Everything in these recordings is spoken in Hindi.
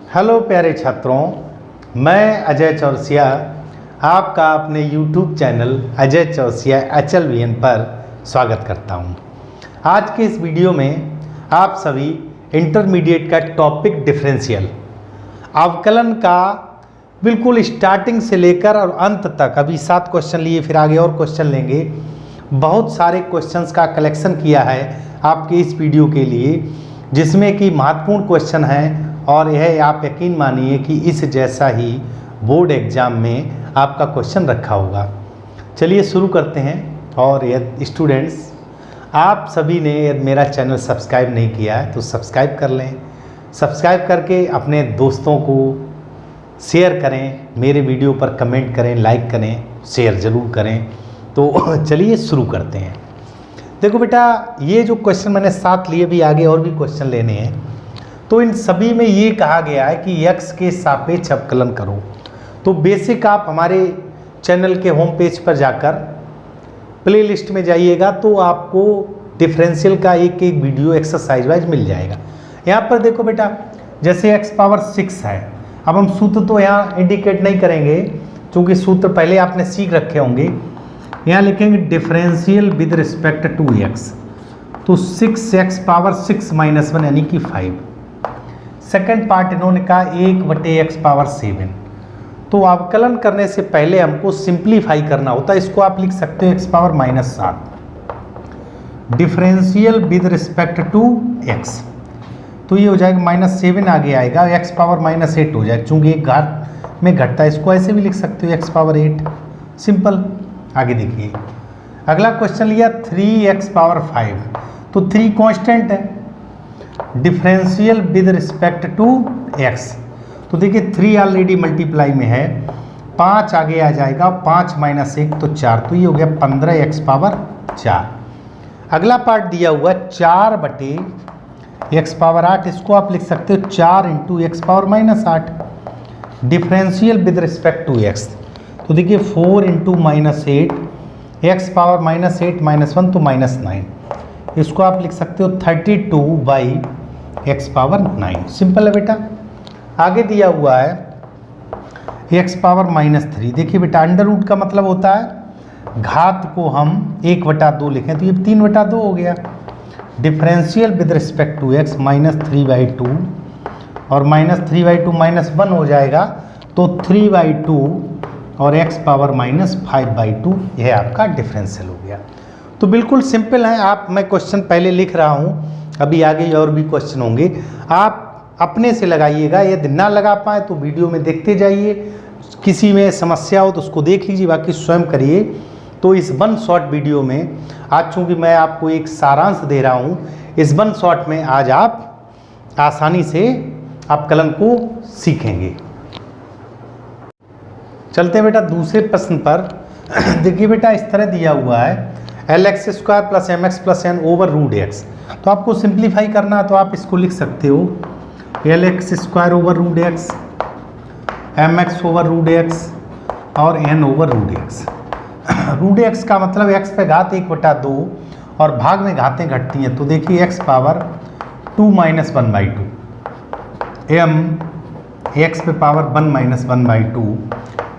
हेलो प्यारे छात्रों, मैं अजय चौरसिया आपका अपने YouTube channel Ajay Chaurasia HLVN पर स्वागत करता हूं। आज के इस वीडियो में आप सभी इंटरमीडिएट का टॉपिक डिफरेंशियल अवकलन का बिल्कुल स्टार्टिंग से लेकर और अंत तक, अभी 7 क्वेश्चन लिए, फिर आगे और क्वेश्चन लेंगे। बहुत सारे क्वेश्चंस का कलेक्शन किया है आपके इस वीडियो के लिए, जिसमें कि महत्वपूर्ण क्वेश्चन हैं और यह आप यकीन मानिए कि इस जैसा ही बोर्ड एग्ज़ाम में आपका क्वेश्चन रखा होगा। चलिए शुरू करते हैं। और यदि स्टूडेंट्स आप सभी ने यदि मेरा चैनल सब्सक्राइब नहीं किया है तो सब्सक्राइब कर लें। सब्सक्राइब करके अपने दोस्तों को शेयर करें, मेरे वीडियो पर कमेंट करें, लाइक करें, शेयर ज़रूर करें। तो चलिए शुरू करते हैं। देखो बेटा, ये जो क्वेश्चन मैंने 7 लिए, भी आगे और भी क्वेश्चन लेने हैं, तो इन सभी में ये कहा गया है कि x के सापेक्ष अवकलन करो। तो बेसिक आप हमारे चैनल के होम पेज पर जाकर प्लेलिस्ट में जाइएगा तो आपको डिफरेंशियल का एक एक वीडियो एक्सरसाइज वाइज मिल जाएगा। यहाँ पर देखो बेटा, जैसे x पावर 6 है। अब हम सूत्र तो यहाँ इंडिकेट नहीं करेंगे क्योंकि सूत्र पहले आपने सीख रखे होंगे। यहाँ लिखेंगे differential with respect to x, तो 6x पावर 6 माइनस 1 यानी कि 5। सेकेंड पार्ट इन्होंने कहा 1/x पावर 7। तो अवकलन करने से पहले हमको सिंप्लीफाई करना होता है। इसको आप लिख सकते हो x power -7 differential with respect to x। तो ये हो जाएगा -7 आगे आएगा, x पावर -8 हो जाएगा, चूंकि एक घात में घटता है। इसको ऐसे भी लिख सकते हो x पावर 8, सिंपल। आगे देखिए, अगला क्वेश्चन लिया 3x पावर 5। तो 3 कांस्टेंट है, differential with respect to x। तो देखिए 3 ऑलरेडी मल्टीप्लाई में है, 5 आगे आ जाएगा, 5 - 1 तो 4, तो ये हो गया 15x पावर 4। अगला पार्ट दिया हुआ 4/x पावर 8। इसको आप लिख सकते हो 4 × x power -8 differential with respect to x। तो देखिए 4 × -8, x पावर -8 - 1 तो -9। इसको आप लिख सकते हो 32/x पावर 9, सिंपल है बेटा। आगे दिया हुआ है x पावर -3। देखिए बेटा, अंडर रूट का मतलब होता है घात को हम 1/2 लिखें, तो ये 3/2 हो गया। Differential with respect to x -3/2 और -3/2 -1 हो जाएगा, तो 3/2 और x पावर -5/2, यह आपका डिफरेंशियल हो गया। तो बिल्कुल सिंपल है। मैं क्वेश्चन पहले लिख रहा हूँ, अभी आगे और भी क्वेश्चन होंगे, आप अपने से लगाइएगा। यदि ना लगा पाए तो वीडियो में देखते जाइए, किसी में समस्या हो तो उसको देख लीजिए, बाकी स्वयं करिए। तो इस 1 शॉट वीडियो में आज चूँकि मैं आपको एक सारांश दे रहा हूँ, इस 1 शॉट में आज आप आसानी से अवकलन को सीखेंगे। चलते हैं बेटा दूसरे प्रश्न पर। देखिए बेटा, इस तरह दिया हुआ है LX² + MX + N over √x। तो आपको सिंप्लीफाई करना है, तो आप इसको लिख सकते हो LX² over √x, MX over √x और N ओवर √x। √x का मतलब x पे घात 1/2 और भाग में घातें घटती हैं। तो देखिए x पावर 2 - 1/2, m x पे पावर 1 - 1/2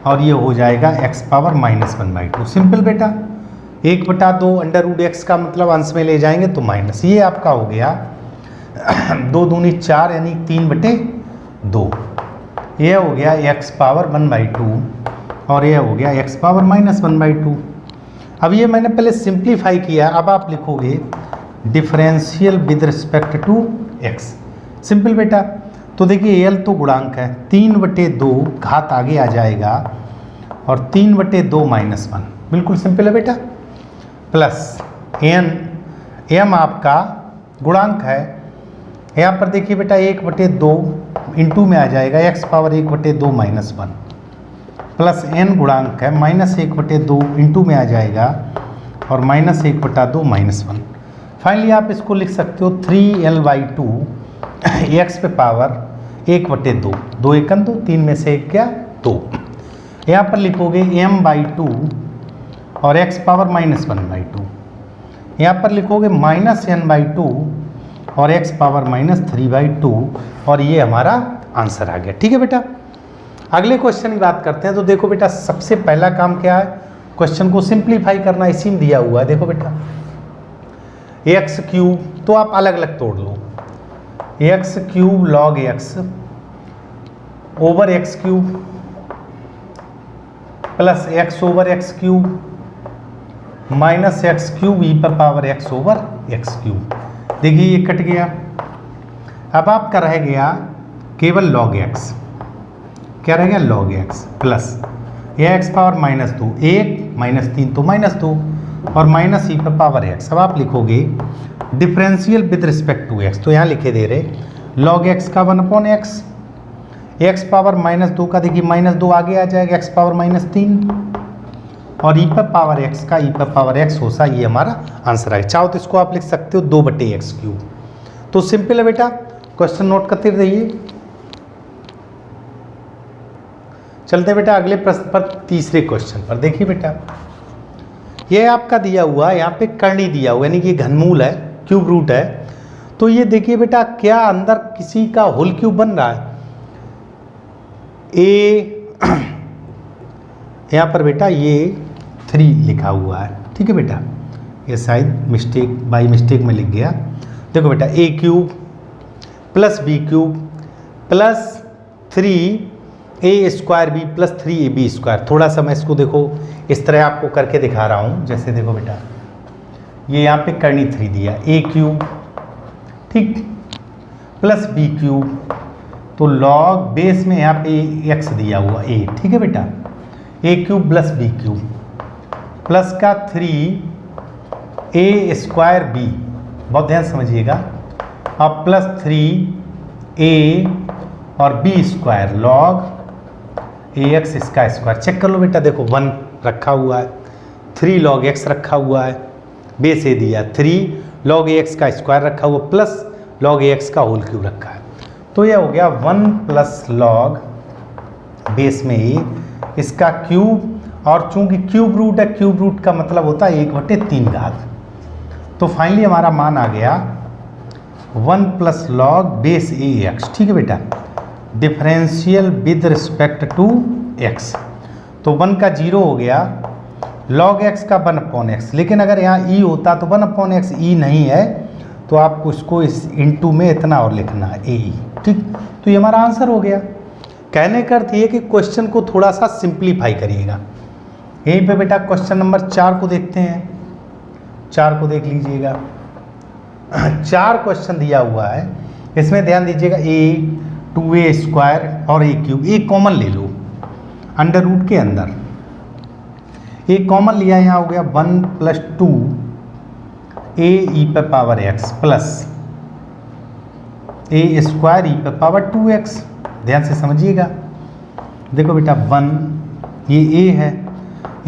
और ये हो जाएगा x पावर -1/2, सिंपल बेटा। 1/2 अंडर √x का मतलब अंश में ले जाएंगे तो माइनस, ये आपका हो गया 2 दूनी 4 यानी 3/2। ये हो गया x पावर 1/2 और ये हो गया x पावर -1/2। अब ये मैंने पहले सिंप्लीफाई किया, अब आप लिखोगे differential with respect to x, simple बेटा। तो देखिए l तो गुणांक है, 3/2 घात आगे आ जाएगा और 3/2 - 1, बिल्कुल सिंपल है बेटा, प्लस m आपका गुणांक है। यहाँ पर देखिए बेटा 1/2 इंटू में आ जाएगा, x पावर 1/2 - 1 प्लस n गुणांक है, -1/2 इंटू में आ जाएगा और -1/2 - 1। फाइनली आप इसको लिख सकते हो 3l/2 x पे पावर 1/2, 2 × 2, 3 में से 1 क्या 2। यहाँ पर लिखोगे m/2 और x पावर -1/2। यहाँ पर लिखोगे -n/2 और x पावर -3/2 और ये हमारा आंसर आ गया। ठीक है बेटा, अगले क्वेश्चन की बात करते हैं। तो देखो बेटा, सबसे पहला काम क्या है, क्वेश्चन को सिंप्लीफाई करना, इसी में दिया हुआ है। देखो बेटा, एक्स क्यूब, तो आप अलग अलग तोड़ लो, x cube log x over x cube plus x over x cube minus x cube e पर power x over x cube. देखिए ये कट गया, अब आपका रह गया केवल लॉग एक्स। क्या रह गया, लॉग एक्स प्लस ये एक्स पावर माइनस 2, 1 माइनस 3 तो माइनस 2 और माइनस ई पर पावर एक्स। अब आप लिखोगे differential with respect to x, तो यहाँ लिखे दे रहे लॉग एक्स का 1/x, एक्स पावर माइनस 2 का देखिए माइनस 2 आगे आ जाएगा, एक्स पावर माइनस 3 और ई पर पावर एक्स का ई पर पावर एक्स होता, ये हमारा आंसर है। चाहो तो इसको आप लिख सकते हो 2/x क्यूब। तो सिंपल है बेटा, क्वेश्चन नोट करते रहिए। चलते बेटा अगले प्रश्न पर, तीसरे क्वेश्चन पर। देखिए बेटा, ये आपका दिया हुआ, यहाँ पे कर्णी दिया हुआ, यानी कि घनमूल है, क्यूब रूट है। तो ये देखिए बेटा, क्या अंदर किसी का होल क्यूब बन रहा है, ए यहाँ पर बेटा ये 3 लिखा हुआ है। ठीक है बेटा, ये शायद मिस्टेक, बाई मिस्टेक में लिख गया। देखो बेटा, a cube plus b cube plus 3a square b plus 3ab square. थोड़ा सा मैं इसको देखो इस तरह आपको करके दिखा रहा हूँ। जैसे देखो बेटा, ये यहाँ पे कर्णी 3 दिया, ए क्यूब ठीक प्लस बी क्यूब, तो लॉग बेस में यहाँ पे x दिया हुआ a। ठीक है बेटा, a cube plus b cube plus का 3a स्क्वायर बी, बहुत ध्यान समझिएगा, अब प्लस 3a और बी स्क्वायर लॉग ax इसका स्क्वायर। चेक कर लो बेटा, देखो 1 रखा हुआ है, 3 लॉग x रखा हुआ है, बेस ए दिया, 3 लॉग ax का स्क्वायर रखा हुआ प्लस लॉग ax का होल क्यूब रखा है। तो यह हो गया 1 प्लस लॉग बेस में ए इसका क्यूब, और चूंकि क्यूब रूट है, क्यूब रूट का मतलब होता है 1/3 घात। तो फाइनली हमारा मान आ गया 1 plus log base a x. ठीक है बेटा, differential with respect to x, तो 1 का 0 हो गया, लॉग एक्स का 1/x। लेकिन अगर यहाँ ई होता तो 1/x, ई नहीं है तो आपको इसको इस इनटू में इतना और लिखना है ए ई। ठीक, तो ये हमारा आंसर हो गया। कहने का अर्थ ये कि क्वेश्चन को थोड़ा सा सिंप्लीफाई करिएगा। यहीं पे बेटा क्वेश्चन नंबर 4 को देखते हैं। 4 को देख लीजिएगा, 4 क्वेश्चन दिया हुआ है, इसमें ध्यान दीजिएगा, a 2a स्क्वायर और a क्यूब, ए कॉमन ले लो अंडर रूट के अंदर, ए कॉमन लिया, यहाँ हो गया 1 प्लस 2a ई पर power x plus a square e पर पावर 2x। ध्यान से समझिएगा, देखो बेटा 1 ये a है,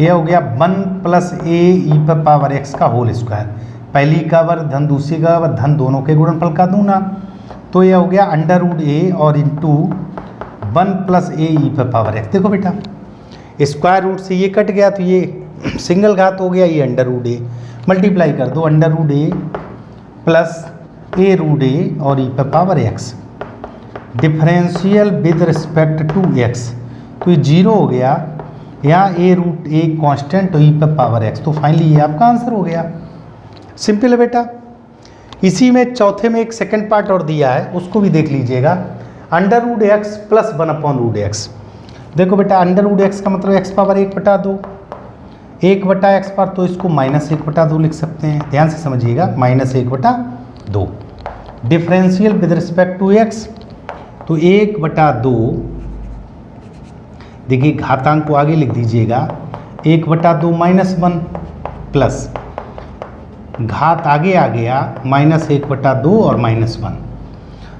ये हो गया 1 प्लस a ई पर पावर x का होल स्क्वायर, पहली का वर्ग धन दूसरी का वर्ग धन दोनों के गुणनफल का दूना, तो ये हो गया अंडर रूट a और इंटू 1 प्लस a ई पर पावर x। देखो बेटा, स्क्वायर रूट से ये कट गया तो ये सिंगल घात हो गया, ये अंडर रूट a, मल्टीप्लाई कर दो, under root a plus a root a और ई पर power x, differential with respect to x, तो ये 0 हो गया, यहाँ a रूट a कांस्टेंट तो ई पर पावर x, तो फाइनली ये आपका आंसर हो गया। सिंपल है बेटा। इसी में चौथे में एक सेकंड पार्ट और दिया है, उसको भी देख लीजिएगा, under root x plus 1/√x। देखो बेटा, अंडर रूट एक्स का मतलब x पावर 1/2, 1/x पर, तो इसको -1/2 लिख सकते हैं। ध्यान से समझिएगा, -1/2 differential with respect to x, तो 1/2, देखिए घातांक को आगे लिख दीजिएगा, 1/2 -1 प्लस घात आगे आ गया -1/2 और -1,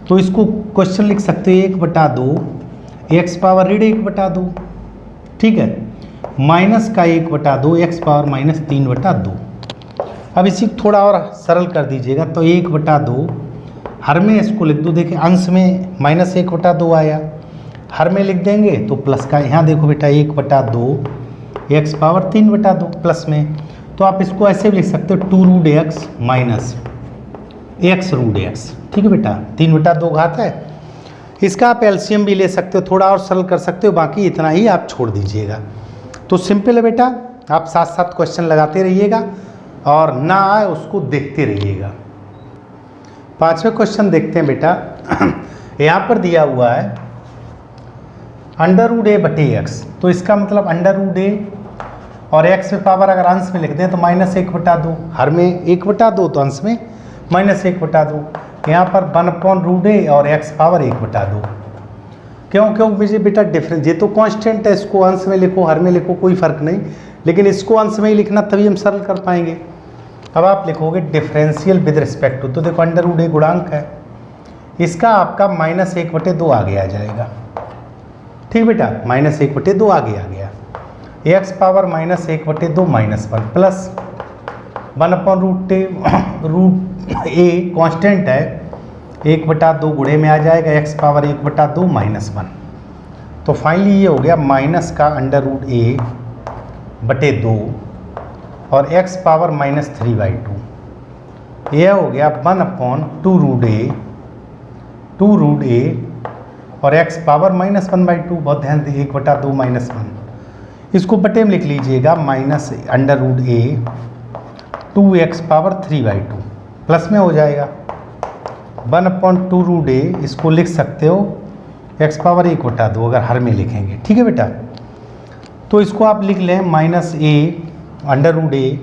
तो इसको क्वेश्चन लिख सकते हैं 1/2 x पावर -1/2, ठीक है, माइनस का 1/2 x पावर -3/2। अब इसी थोड़ा और सरल कर दीजिएगा, तो 1/2 हर में इसको लिख दो, देखिए अंश में -1/2 आया, हर में लिख देंगे तो प्लस का, यहाँ देखो बेटा 1/2 x पावर 3/2 प्लस में, तो आप इसको ऐसे भी लिख सकते हो 2√x माइनस x√x। ठीक है बेटा, 3/2 घात है, इसका आप एलसीएम भी ले सकते हो, थोड़ा और सरल कर सकते हो, बाकी इतना ही आप छोड़ दीजिएगा। तो सिंपल है बेटा, आप साथ साथ क्वेश्चन लगाते रहिएगा और ना आए उसको देखते रहिएगा। 5वें क्वेश्चन देखते हैं बेटा। यहाँ पर दिया हुआ है √a/x, तो इसका मतलब √a और x में पावर अगर अंश में लिख दें तो -1/2, हर में 1/2 तो अंश में -1/2। यहाँ पर 1/√a और x पावर 1/2। क्यों मुझे बेटा डिफरेंस, ये तो कांस्टेंट है, इसको अंश में लिखो हर में लिखो कोई फर्क नहीं, लेकिन इसको अंश में ही लिखना तभी हम सरल कर पाएंगे। अब आप लिखोगे डिफरेंशियल विद रिस्पेक्ट टू, तो देखो √a गुणांक है, इसका आपका -1/2 आगे आ जाएगा। ठीक बेटा, -1/2 आगे आ गया। x power -1/2 -1 plus 1/√a constant है, 1/2 गुणे में आ जाएगा, x पावर 1/2 -1। तो फाइनली ये हो गया माइनस का √a/2 और x पावर -3/2। यह हो गया 1/2√a और x पावर -1/2। बहुत ध्यान दें, 1/2 -1, इसको बटे में लिख लीजिएगा -√a 2x पावर 3/2 प्लस में हो जाएगा 1/2√a, इसको लिख सकते हो x पावर 1/2 अगर हर में लिखेंगे। ठीक है बेटा, तो इसको आप लिख लें -a/√a,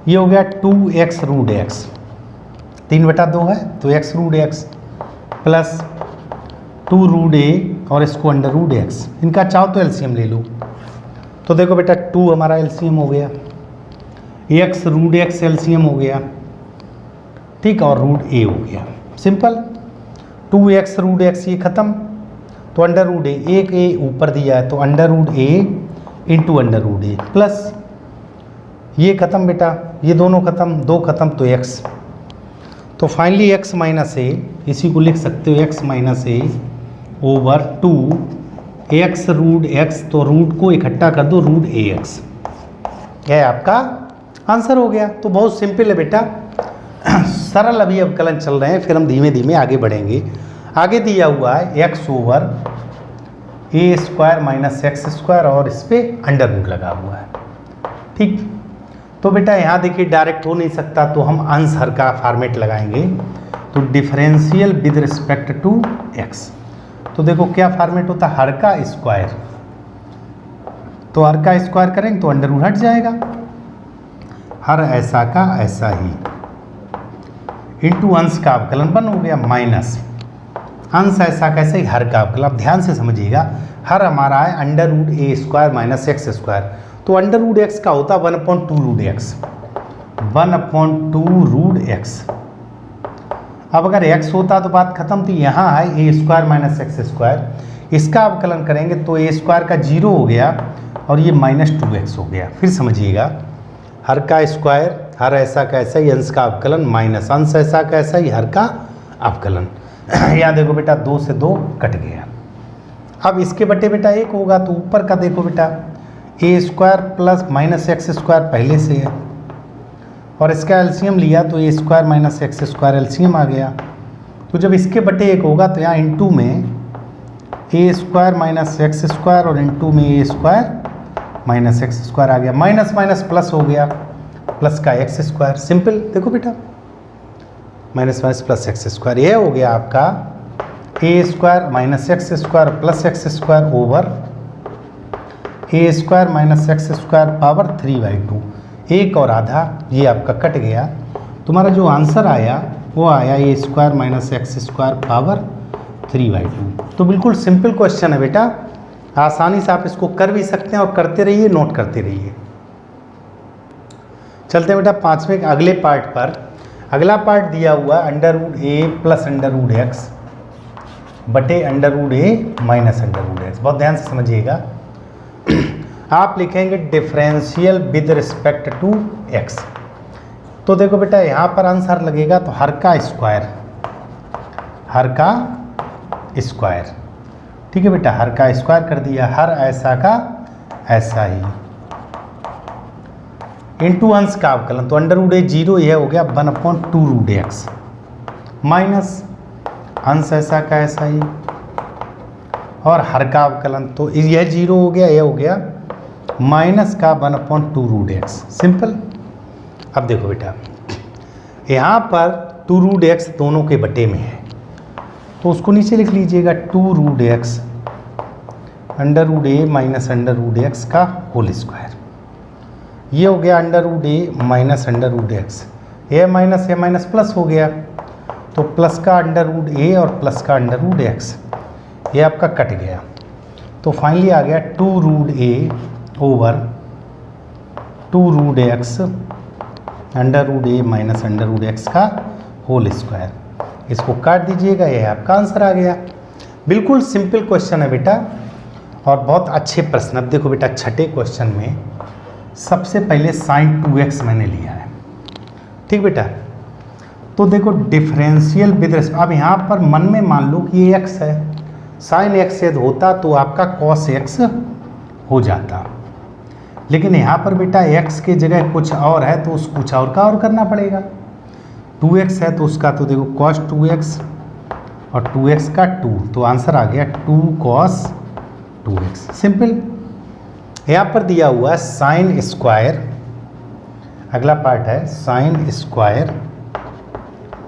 ये हो गया 2x√x, 3/2 है तो x√x प्लस 2√a और इसको √x, इनका चाहो तो एलसीएम ले लो। तो देखो बेटा 2 हमारा एलसीएम हो गया, x√x एलसीएम हो गया, ठीक, और √a हो गया। सिंपल, 2x√x ये खत्म, तो √a, एक a ऊपर दिया है तो √a इंटू √a प्लस ये खत्म बेटा, ये दोनों खत्म, 2 खत्म तो x, तो फाइनली x माइनस a, इसी को लिख सकते हो x minus a over 2x√x, तो रूट को इकट्ठा कर दो √ax, यह आपका आंसर हो गया। तो बहुत सिंपल है बेटा, सरल अभी अवकलन चल रहे हैं, फिर हम धीमे धीमे आगे बढ़ेंगे। आगे दिया हुआ है x ओवर a² - x² और इस पर अंडर रूट लगा हुआ है। ठीक, तो बेटा यहाँ देखिए डायरेक्ट हो नहीं सकता, तो हम अंश हर का फॉर्मेट लगाएंगे। तो differential with respect to x, तो देखो क्या फॉर्मेट होता है, हर का स्क्वायर, तो हर का स्क्वायर करेंगे तो अंडर रूट हट जाएगा, हर ऐसा का ऐसा ही इंटू अंश का अवकलन 1 हो गया माइनस अंश ऐसा कैसे ही हर का अवकलन। अब ध्यान से समझिएगा, हर हमारा है √a² - x², तो √x का होता 1/2√x, 1/2√x। अब अगर x होता तो बात खत्म, तो यहाँ है a² - x², इसका अवकलन करेंगे तो a² का 0 हो गया और ये -2x हो गया। फिर समझिएगा, हर का स्क्वायर, हर ऐसा कैसा ही अंश का अवकलन माइनस अंश ऐसा कैसा ही हर का अवकलन। यहाँ देखो बेटा 2 से 2 कट गया। अब इसके बटे बेटा 1 होगा, तो ऊपर का देखो बेटा a² प्लस -x² पहले से है और इसका एलसीएम लिया तो a² - x² एलसीएम आ गया। तो जब इसके बटे 1 होगा तो यहाँ इंटू में a² - x² और इंटू में a² - x² आ गया, माइनस माइनस प्लस हो गया, प्लस का x²। सिंपल, देखो बेटा माइनस माइनस प्लस x², यह हो गया आपका a² - x² plus x² over a² - x² power 3/2, 1 और आधा ये आपका कट गया। तुम्हारा जो आंसर आया वो आया a² - x² पावर 3/2। तो बिल्कुल सिंपल क्वेश्चन है बेटा, आसानी से आप इसको कर भी सकते हैं और करते रहिए, नोट करते रहिए। चलते हैं बेटा 5वें अगले पार्ट पर। अगला पार्ट दिया हुआ √a प्लस √x बटे √a माइनस √x। बहुत ध्यान से समझिएगा, आप लिखेंगे differential with respect to x। तो देखो बेटा यहाँ पर आंसर लगेगा तो हर का स्क्वायर, हर का स्क्वायर, ठीक है बेटा, हर का स्क्वायर कर दिया, हर ऐसा का ऐसा ही इंटू अंश का अवकलन, तो √a 0, यह हो गया 1/2√x माइनस अंश ऐसा का ऐसा ही और हर का अवकलन, तो यह 0 हो गया, यह हो गया माइनस का 1/2 रूट एक्स। सिंपल। अब देखो बेटा, यहाँ पर 2 रूट एक्स दोनों के बटे में है, तो उसको नीचे लिख लीजिएगा 2 root x under root a minus under root x का होल स्क्वायर। ये हो गया under root a minus under root x, A minus plus हो गया, तो प्लस का अंडर रूट ए और प्लस का अंडर रूट एक्स, ये आपका कट गया, तो फाइनली आ गया 2 root a over 2 root x under root a minus under root x का होल स्क्वायर। इसको काट दीजिएगा, यह आपका आंसर आ गया। बिल्कुल सिंपल क्वेश्चन है बेटा, और बहुत अच्छे प्रश्न। अब देखो बेटा, छठे क्वेश्चन में सबसे पहले sin 2x मैंने लिया है, ठीक बेटा। तो देखो डिफरेंशियल विद रिस्पेक्ट, अब यहाँ पर मन में मान लो कि ये x है, sin x यदि होता तो आपका cos x हो जाता, लेकिन यहाँ पर बेटा x के जगह कुछ और है, तो उस कुछ और का और करना पड़ेगा। 2x है तो उसका तो देखो cos 2x और 2x का 2, तो आंसर आ गया 2 cos 2x। सिंपल। यहाँ पर दिया हुआ है साइन स्क्वायर, अगला पार्ट है साइन स्क्वायर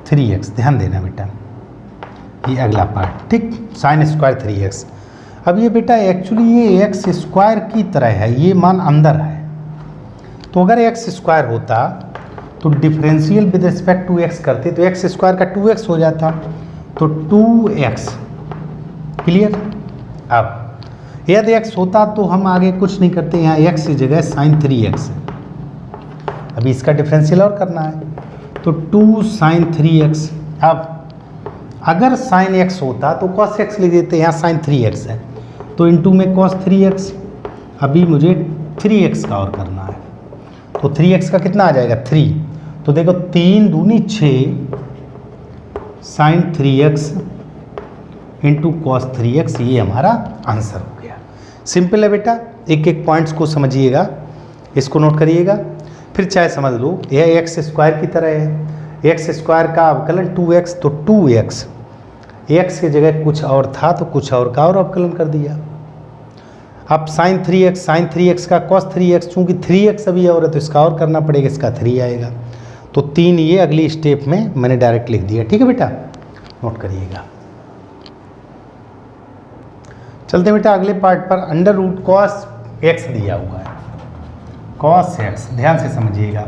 3x, ध्यान देना बेटा, ये अगला पार्ट, ठीक, साइन स्क्वायर 3x। अब ये बेटा एक्चुअली ये एक्स स्क्वायर की तरह है, ये मान अंदर है, तो अगर एक्स स्क्वायर होता तो differential with respect to x करते तो एक्स स्क्वायर का 2x हो जाता, तो 2x। क्लियर। अब यदि x होता तो हम आगे कुछ नहीं करते, यहाँ x की जगह साइन 3x है, अभी इसका डिफरेंशियल और करना है, तो 2 साइन 3x। अब अगर साइन x होता तो cos x लिख देते, यहाँ साइन 3x है, तो इनटू में cos 3x। अभी मुझे 3x का और करना है, तो 3x का कितना आ जाएगा 3, तो देखो 3 दूनी 6 sign 3x into cos 3x, ये हमारा आंसर हो गया। सिंपल है बेटा, एक एक पॉइंट्स को समझिएगा, इसको नोट करिएगा, फिर चाहे समझ लो यह एक्स स्क्वायर की तरह है, एक्स स्क्वायर का अवकलन 2x, तो 2x, एक्स की जगह कुछ और था तो कुछ और का और अवकलन कर दिया। अब साइन 3x का cos 3x, चूँकि 3x अभी और है तो इसका और करना पड़ेगा, इसका 3 आएगा, तो 3 ये अगली स्टेप में मैंने डायरेक्ट लिख दिया। ठीक है बेटा, नोट करिएगा। चलते बेटा अगले पार्ट पर। अंडर रूट कॉस एक्स दिया हुआ है, कॉस एक्स, ध्यान से समझिएगा,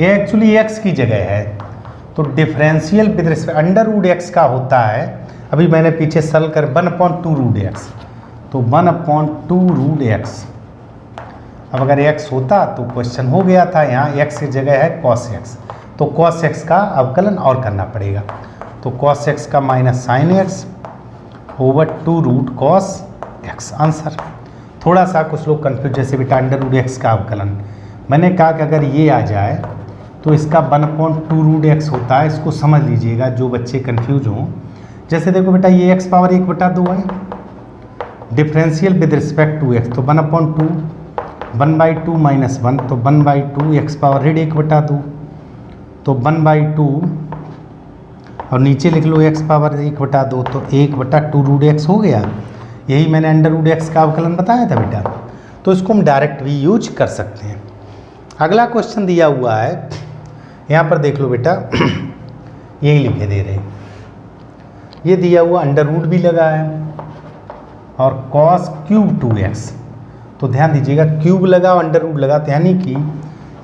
ये एक्चुअली एक्स की जगह है, तो differential with respect under root x का होता है, अभी मैंने पीछे सरल कर 1/2 रूट एक्स, तो 1/2 रूट एक्स। अब अगर x होता तो क्वेश्चन हो गया था, यहाँ x की जगह है cos x, तो cos x का अवकलन और करना पड़ेगा, तो cos x का minus sine x over 2 root cos x, answer. थोड़ा सा कुछ लोग कन्फ्यूज, जैसे बेटा अंडर रूट x का अवकलन, मैंने कहा कि अगर ये आ जाए तो इसका 1/2 रूट x होता है, इसको समझ लीजिएगा जो बच्चे कन्फ्यूज हों। जैसे देखो बेटा ये x पावर 1/2 है, differential with respect to x, तो 1/2, 1/2 माइनस 1, तो 1/2 x पावर ऋण 1/2, तो 1/2 और नीचे लिख लो x पावर 1/2, तो 1/2 रूट x हो गया। यही मैंने अंडर रूट x का अवकलन बताया था बेटा, तो इसको हम डायरेक्ट भी यूज कर सकते हैं। अगला क्वेश्चन दिया हुआ है, यहाँ पर देख लो बेटा यही लिखे दे रहे, ये दिया हुआ अंडर रूट भी लगा है और cos क्यूब 2x, तो ध्यान दीजिएगा क्यूब लगा और अंडर रूट लगा, तो यानी कि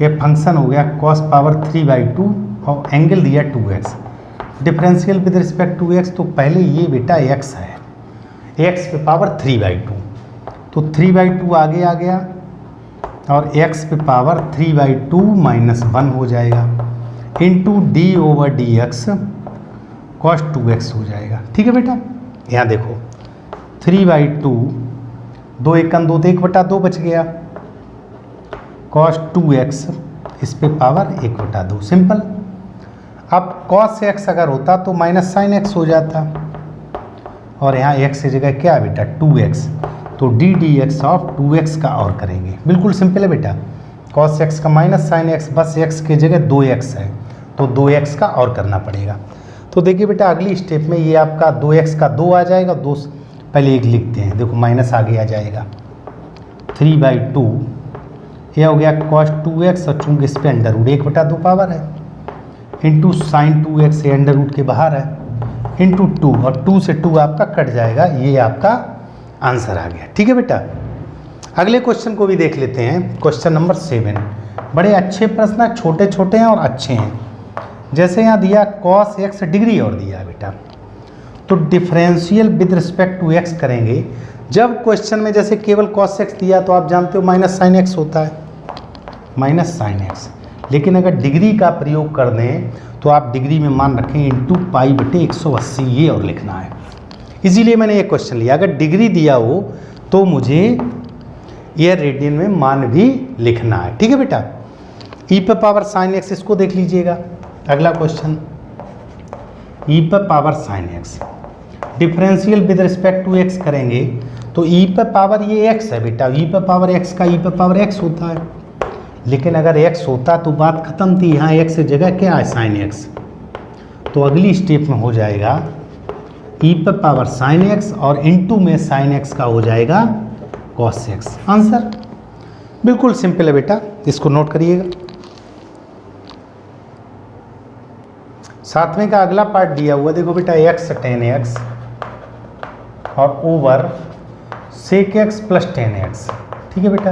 ये फंक्शन हो गया cos पावर 3/2 और एंगल दिया 2x, differential with respect to x, तो पहले ये बेटा x है, x पे पावर 3/2, तो 3/2 आगे आ गया और x पे पावर 3/2 माइनस 1 हो जाएगा, into D over d x cos 2x हो जाएगा। ठीक है बेटा, यहाँ देखो 3/2, 2 एकम 2 तो 1/2 बच गया, cos 2x इस पे पावर 1/2, सिंपल। अब cos x अगर होता तो माइनस साइन x हो जाता, और यहाँ x की जगह क्या है बेटा 2x, तो d d x of 2x का और करेंगे, बिल्कुल सिंपल है बेटा। cos x का माइनस साइन x, बस x की जगह 2x है तो 2x का और करना पड़ेगा। तो देखिए बेटा अगली स्टेप में ये आपका 2x का 2 आ जाएगा, 2 पहले एक लिखते हैं, देखो माइनस आगे आ जाएगा 3/2, यह हो गया cos 2x और चूंकि इस पे अंडर रूट 1/2 पावर है इंटू साइन 2x, ये अंडर रूट के बाहर है, इंटू 2 और 2 से 2 आपका कट जाएगा, ये आपका आंसर आ गया। ठीक है बेटा, अगले क्वेश्चन को भी देख लेते हैं। क्वेश्चन नंबर 7, बड़े अच्छे प्रश्न, छोटे छोटे हैं और अच्छे हैं। जैसे यहाँ दिया cos x डिग्री और दिया है बेटा, तो differential with respect to x करेंगे। जब क्वेश्चन में जैसे केवल cos x दिया तो आप जानते हो माइनस साइन x होता है, माइनस साइन x, लेकिन अगर डिग्री का प्रयोग कर दें तो आप डिग्री में मान रखें इंटू π/180, ये और लिखना है। इसीलिए मैंने ये क्वेश्चन लिया, अगर डिग्री दिया हो तो मुझे ये रेडियन में मान भी लिखना है। ठीक है बेटा, e पे पावर साइन x, इसको देख लीजिएगा। अगला क्वेश्चन e पे power sine x, differential with respect to x करेंगे तो e पे पावर ये x है बेटा, e पे पावर x का e पे पावर x होता है, लेकिन अगर x होता तो बात खत्म थी। यहाँ x की जगह क्या है, साइन x, तो अगली स्टेप में हो जाएगा e पे पावर साइन x और इनटू में साइन x का हो जाएगा cos x। आंसर बिल्कुल सिंपल है बेटा, इसको नोट करिएगा। सातवें का अगला पार्ट दिया हुआ, देखो बेटा x tan x और over sec x plus tan x। ठीक है बेटा,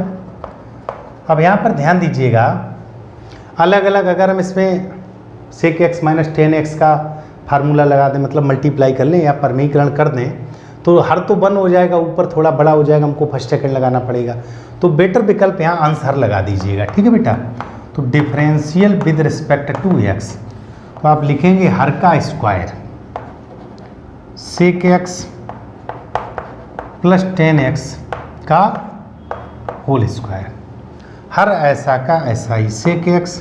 अब यहाँ पर ध्यान दीजिएगा, अलग अलग अगर हम इसमें sec x minus tan x का फार्मूला लगा दें, मतलब मल्टीप्लाई कर लें या परमीकरण कर दें, तो हर तो 1 हो जाएगा, ऊपर थोड़ा बड़ा हो जाएगा, हमको फर्स्ट सेकंड लगाना पड़ेगा। तो बेटर विकल्प यहाँ आंसर लगा दीजिएगा। ठीक है बेटा, तो differential with respect to x, तो आप लिखेंगे हर का square sec x plus tan x का होल स्क्वायर, हर ऐसा का ऐसा ही sec x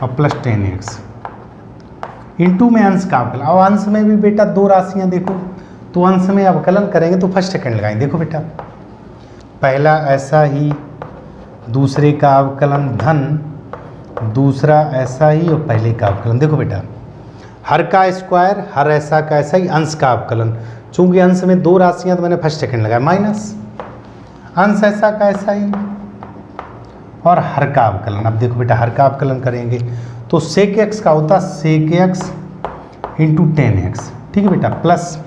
और प्लस tan x इंटू में अंश का अवकलन। अब अंश में भी बेटा दो राशियां देखो, तो अंश में अवकलन करेंगे तो फर्स्ट सेकंड लगाएंगे। देखो बेटा, पहला ऐसा ही, दूसरे का अवकलन धन, दूसरा ऐसा ही और पहले का अवकलन। देखो बेटा, हर का स्क्वायर, हर ऐसा का ऐसा ही, अंश का अवकलन, चूंकि अंश में दो राशियां तो मैंने फर्स्ट सेकंड लगाया, माइनस अंश ऐसा का ऐसा ही और हर का अवकलन। अब देखो बेटा, हर का अवकलन करेंगे तो sec x का होता sec x into tan x। ठीक है बेटा, प्लस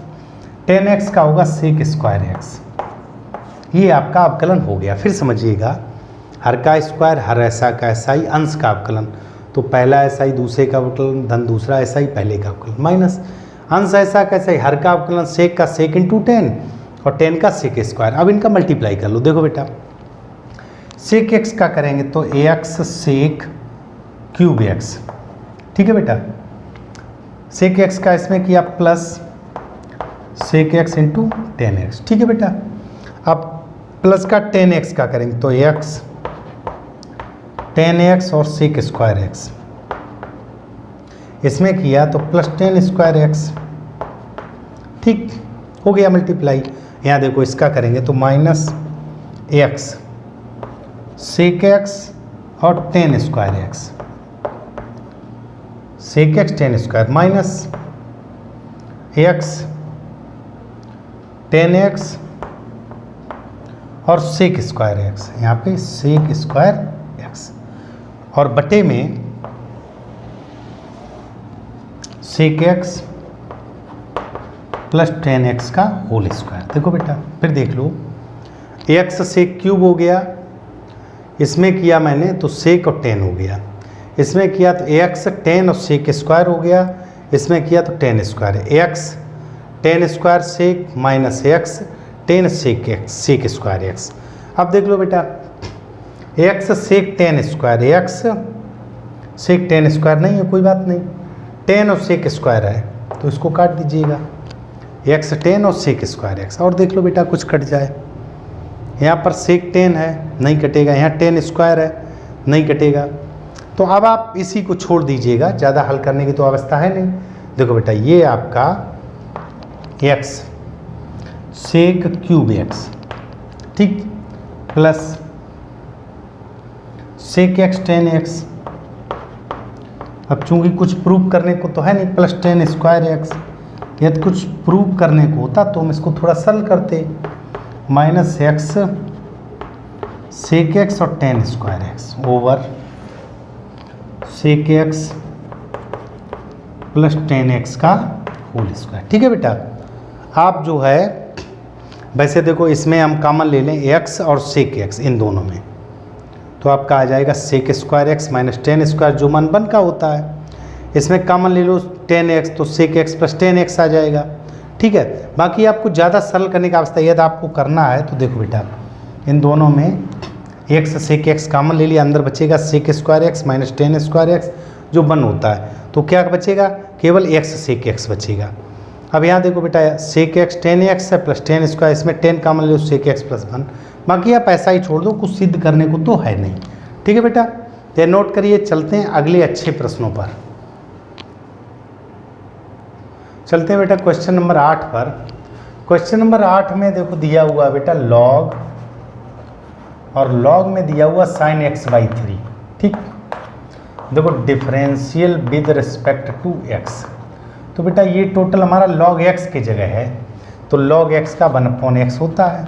tan x का होगा sec स्क्वायर x। ये आपका अवकलन हो गया। फिर समझिएगा, हर का स्क्वायर, हर ऐसा का ऐसा ही, अंश का अवकलन, तो पहला ऐसा ही, दूसरे का अवकलन धन, दूसरा ऐसा ही, पहले का अवकलन माइनस अंश ऐसा का ऐसा ही, हर का अवकलन sec का sec इंटू tan और tan का sec स्क्वायर। अब इनका मल्टीप्लाई कर लो। देखो बेटा, sec x का करेंगे तो ax sec क्यूब x। ठीक है बेटा, sec x का इसमें किया plus sec x into tan x। ठीक है बेटा, अब प्लस का tan x का करेंगे तो x tan x और sec स्क्वायर x, इसमें किया तो प्लस tan स्क्वायर x। ठीक हो गया मल्टीप्लाई। यहाँ देखो इसका करेंगे तो माइनस x sec x और tan square x, sec x tan square minus x tan x और sec स्क्वायर x, यहाँ पे sec स्क्वायर x और बटे में sec x plus tan x का होल स्क्वायर। देखो बेटा, फिर देख लो, x sec क्यूब हो गया, इसमें किया मैंने तो sec और tan हो गया, इसमें किया तो x tan और sec स्क्वायर हो गया, इसमें किया तो tan square, x tan square sec minus x tan sec x sec square x। अब देख लो बेटा, x sec tan square, x sec tan square नहीं है, कोई बात नहीं, tan और sec स्क्वायर है तो इसको काट दीजिएगा, x tan और sec स्क्वायर x। और देख लो बेटा, कुछ कट जाए, यहाँ पर sec tan है नहीं कटेगा, यहाँ tan स्क्वायर है नहीं कटेगा, तो अब आप इसी को छोड़ दीजिएगा, ज़्यादा हल करने की तो अवस्था है नहीं। देखो बेटा, ये आपका x sec क्यूब x, ठीक, plus sec x tan x। अब चूंकि कुछ प्रूफ करने को तो है नहीं, प्लस tan स्क्वायर x यदि कुछ प्रूव करने को होता तो हम इसको थोड़ा सरल करते, माइनस एक्स सेक एक्स और tan square x over sec x plus ten x का होल स्क्वायर। ठीक है बेटा, आप जो है वैसे देखो इसमें हम कॉमन ले लें एक्स और सेक एक्स इन दोनों में, तो आपका आ जाएगा sec square x minus tan square जो मन बन का होता है। इसमें कॉमन ले लो टेन एक्स तो sec x plus ten x आ जाएगा। ठीक है, बाकी आपको ज़्यादा सरल करने का आवश्यकता यदि आपको करना है तो देखो बेटा इन दोनों में एक्स सेक एक्स कॉमन ले लिया, अंदर बचेगा sec square x minus tan square x जो वन होता है, तो क्या बचेगा केवल एक्स सेक एक्स बचेगा। अब यहाँ देखो बेटा सेक एक्स टेन एक्स है प्लस टेन स्क्वायर, इसमें टेन कॉमन ले लो सेक एक्स प्लस वन, बाकी आप ऐसा ही छोड़ दो, कुछ सिद्ध करने को तो है नहीं। ठीक है बेटा, तो नोट करिए। चलते हैं अगले अच्छे प्रश्नों पर। चलते हैं बेटा क्वेश्चन नंबर 8 पर। क्वेश्चन नंबर 8 में देखो दिया हुआ बेटा लॉग, और लॉग में दिया हुआ साइन एक्स बाई 3। ठीक, देखो differential with respect to x, तो बेटा ये टोटल हमारा लॉग एक्स की जगह है, तो लॉग एक्स का 1/x होता है।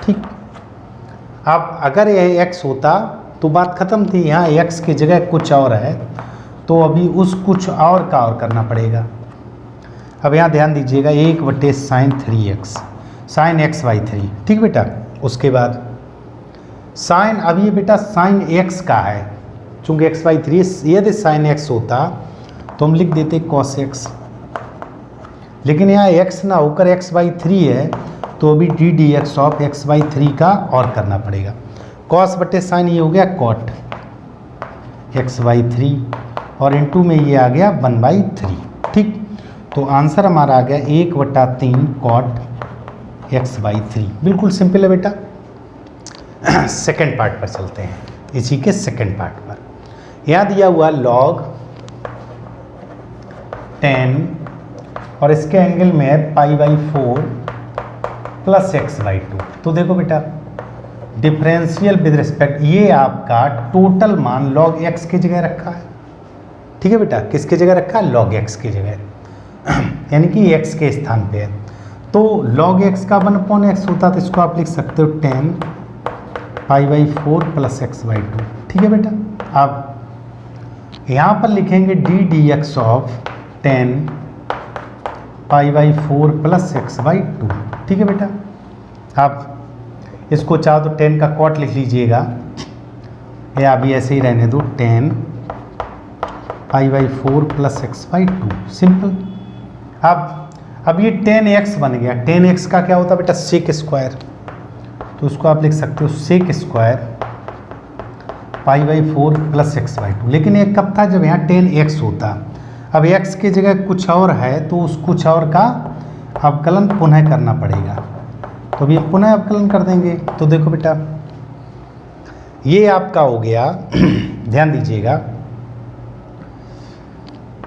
ठीक, अब अगर यह एक्स होता तो बात खत्म थी, यहाँ एक्स की जगह कुछ और है तो अभी उस कुछ और का और करना पड़ेगा। अब यहाँ ध्यान दीजिएगा 1/sin 3x sine x by 3। ठीक बेटा, उसके बाद साइन, अब ये बेटा साइन एक्स का है, चूँकि x बाई 3 यदि साइन एक्स होता तो हम लिख देते कॉस एक्स, लेकिन यहाँ x ना होकर x बाई 3 है तो अभी D d x of x by 3 का और करना पड़ेगा। कॉस बटे साइन ये हो गया कॉट x बाई 3 और इनटू में ये आ गया 1/3। ठीक, तो आंसर हमारा आ गया 1/3 कॉट x बाई 3। बिल्कुल सिंपल है बेटा। सेकेंड पार्ट पर चलते हैं, इसी के सेकेंड पार्ट पर। यहाँ दिया हुआ लॉग 10 और इसके एंगल में है π/4 प्लस x/2। तो देखो बेटा डिफरेंशियल विद रिस्पेक्ट, ये आपका टोटल मान लॉग x की जगह रखा है। ठीक है बेटा, किसकी जगह रखा है? लॉग x की जगह, यानी कि x के स्थान पे है। तो लॉग x का 1/x होता तो इसको आप लिख सकते हो 10 π/4 प्लस x/2। ठीक है बेटा, अब यहाँ पर लिखेंगे d d x of 10 π/4 plus x/2। ठीक है बेटा, आप इसको चाहो तो 10 का कॉट लिख लीजिएगा, या अभी ऐसे ही रहने दो 10 π/4 प्लस x/2, सिंपल। अब ये 10x बन गया। 10x का क्या होता है बेटा? सेक स्क्वायर, तो उसको आप लिख सकते हो सेक स्क्वायर π/4 प्लस x/2। लेकिन ये कब था? जब यहाँ 10x होता। अब x की जगह कुछ और है तो उस कुछ और का अवकलन पुनः करना पड़ेगा, तो अभी पुनः अवकलन कर देंगे। तो देखो बेटा ये आपका हो गया ध्यान दीजिएगा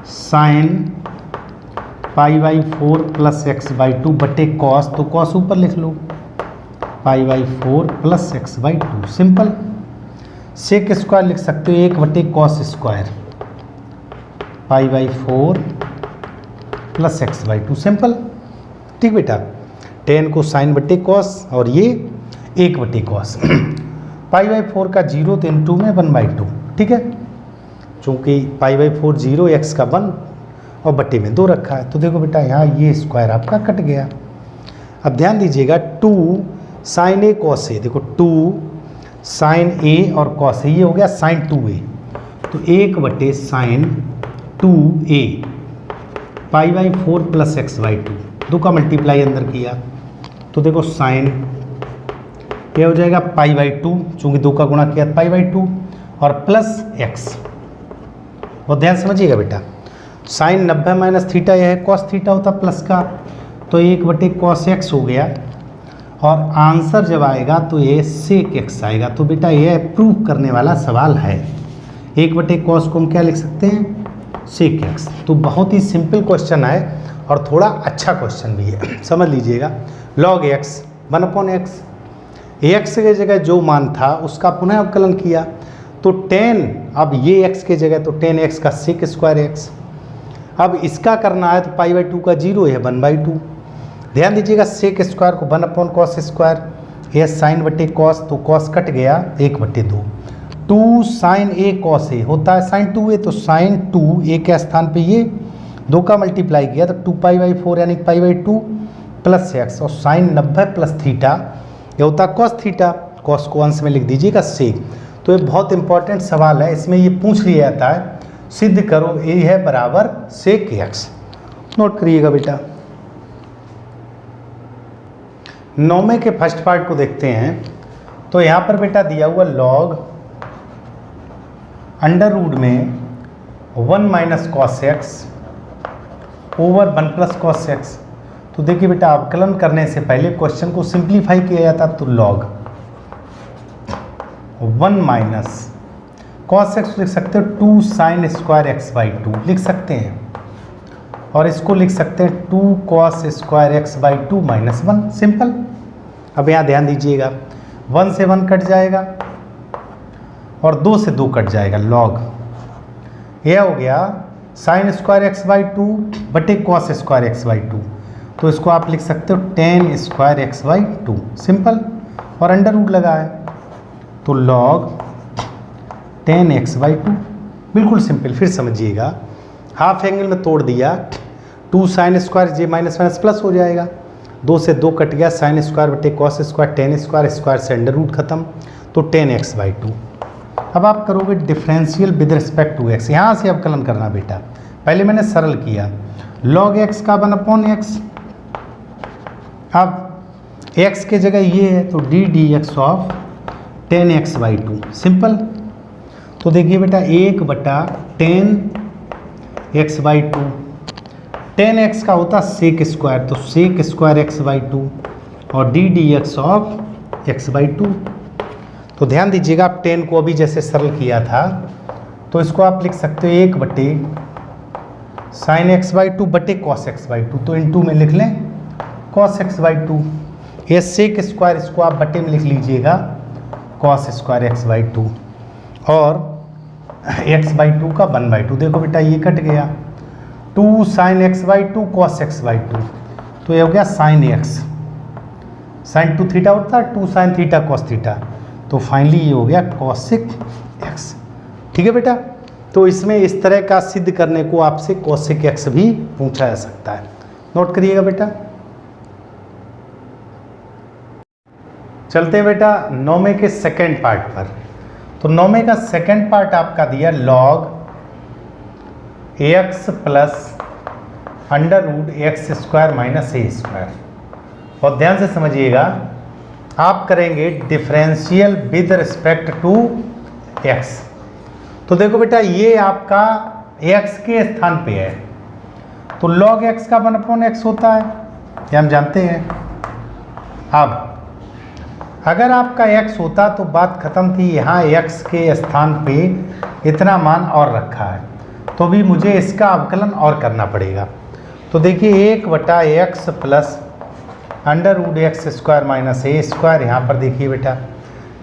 साइन π/4 प्लस x/2 बटे कॉस, तो कॉस ऊपर लिख लो π/4 plus x/2, simple. Sec square लिख सकते हो 1/cos square π/4 plus x/2, simple. ठीक बेटा, 10 को साइन बटे कॉस और ये 1/cos π/4 का 0 तो इनटू में 1/2। ठीक है, चूँकि π/4 0 x का 1 और बट्टे में 2 रखा है, तो देखो बेटा यहाँ ये स्क्वायर आपका कट गया। अब ध्यान दीजिएगा 2 साइन ए कॉस ए, देखो 2 साइन ए और कॉस ए, ये हो गया साइन 2a, तो 1/sin 2a π/4 प्लस x/2, 2 का मल्टीप्लाई अंदर किया तो देखो साइन ये हो जाएगा π/2, चूँकि 2 का गुणा किया π/2 और प्लस x। और ध्यान समझिएगा बेटा साइन 90 माइनस थीटा यह है कॉस थीटा होता प्लस का, तो 1/cos x हो गया। और आंसर जब आएगा तो ये सेक x आएगा। तो बेटा ये प्रूव करने वाला सवाल है। 1/cos को हम क्या लिख सकते हैं? सेक x। तो बहुत ही सिंपल क्वेश्चन है और थोड़ा अच्छा क्वेश्चन भी है, समझ लीजिएगा। लॉग x 1/x, x की जगह जो मान था उसका पुनः अवकलन किया तो 10, अब ये x की जगह तो 10x का सेक स्क्वायर x। अब इसका करना है तो पाई बाई 2 का 0 है 1/2। ध्यान दीजिएगा सेक स्क्वायर को 1/cos स्क्वायर, ये साइन बटे कॉस, तो कॉस कट गया 1/2। 2 साइन ए कॉस ए होता है साइन 2a, तो साइन 2a के स्थान पे ये 2 का मल्टीप्लाई किया तो 2π/4 यानी π/2 प्लस एक्स, और साइन 90 प्लस थीटा ये होता है कॉस थीटा। कॉस को अंश में लिख दीजिएगा सेक। तो ये बहुत इंपॉर्टेंट सवाल है, इसमें ये पूछ लिया जाता है सिद्ध करो ए है बराबर सेक एक्स। नोट करिएगा बेटा। 9वें के फर्स्ट पार्ट को देखते हैं। तो यहाँ पर बेटा दिया हुआ लॉग अंडर रूट में 1 minus cos x over 1 plus cos x. तो देखिए बेटा अवकलन करने से पहले क्वेश्चन को सिंप्लीफाई किया जाता, तो लॉग 1 माइनस कॉस एक्स लिख सकते हो 2 साइन स्क्वायर x/2 लिख सकते हैं, और इसको लिख सकते हैं 2 cos square x/2 minus 1, simple. अब यहाँ ध्यान दीजिएगा 1 से 1 कट जाएगा और 2 से 2 कट जाएगा, लॉग यह हो गया साइन स्क्वायर x/2 बटे कॉस स्क्वायर x/2। तो इसको आप लिख सकते हो tan स्क्वायर x/2, सिंपल, और अंडर रूट लगा है तो लॉग tan x/2, बिल्कुल सिंपल। फिर समझिएगा हाफ एंगल में तोड़ दिया, 2 साइन स्क्वायर जे माइनस माइनस प्लस हो जाएगा, 2 से 2 कट गया, साइन स्क्वायर बटे कॉस स्क्वायर tan स्क्वायर, स्क्वायर से अंडर रूट खत्म, तो tan x/2। अब आप करोगे differential with respect to x, यहाँ से अवकलन करना बेटा। पहले मैंने सरल किया log x का 1/x, अब x के जगह ये है तो d dx of tan x/2, simple. तो देखिए बेटा 1/tan x/2, tan x का होता सेक स्क्वायर, तो सेक स्क्वायर x/2 और d dx ऑफ x/2। तो ध्यान दीजिएगा आप tan को अभी जैसे सरल किया था तो इसको आप लिख सकते हो 1 साइन x/2 बटे कॉस x/2, तो इनटू में लिख लें कॉस x/2। ये सेक स्क्वायर इसको आप बटे में लिख लीजिएगा कॉस स्क्वायर x/2, और x/2 का 1/2। देखो बेटा ये कट गया, 2 साइन x/2 कॉस x/2, तो ये हो गया साइन x, साइन 2 थीटा होता है 2 साइन थीटा कॉस थीटा, तो फाइनली ये हो गया कॉसिक x। ठीक है बेटा, तो इसमें इस तरह का सिद्ध करने को आपसे कॉसिक x भी पूछा जा सकता है, नोट करिएगा बेटा। चलते हैं बेटा 9वें के सेकेंड पार्ट पर। तो 9वें का सेकेंड पार्ट आपका दिया log x plus under root x square minus a square. और ध्यान से समझिएगा आप करेंगे differential with respect to x। तो देखो बेटा ये आपका x के स्थान पे है, तो log x का 1/x होता है, ये हम जानते हैं। अब अगर आपका x होता तो बात खत्म थी, यहाँ x के स्थान पे इतना मान और रखा है, तो भी मुझे इसका अवकलन और करना पड़ेगा। तो देखिए 1/x plus under root x square minus a square. यहाँ पर देखिए बेटा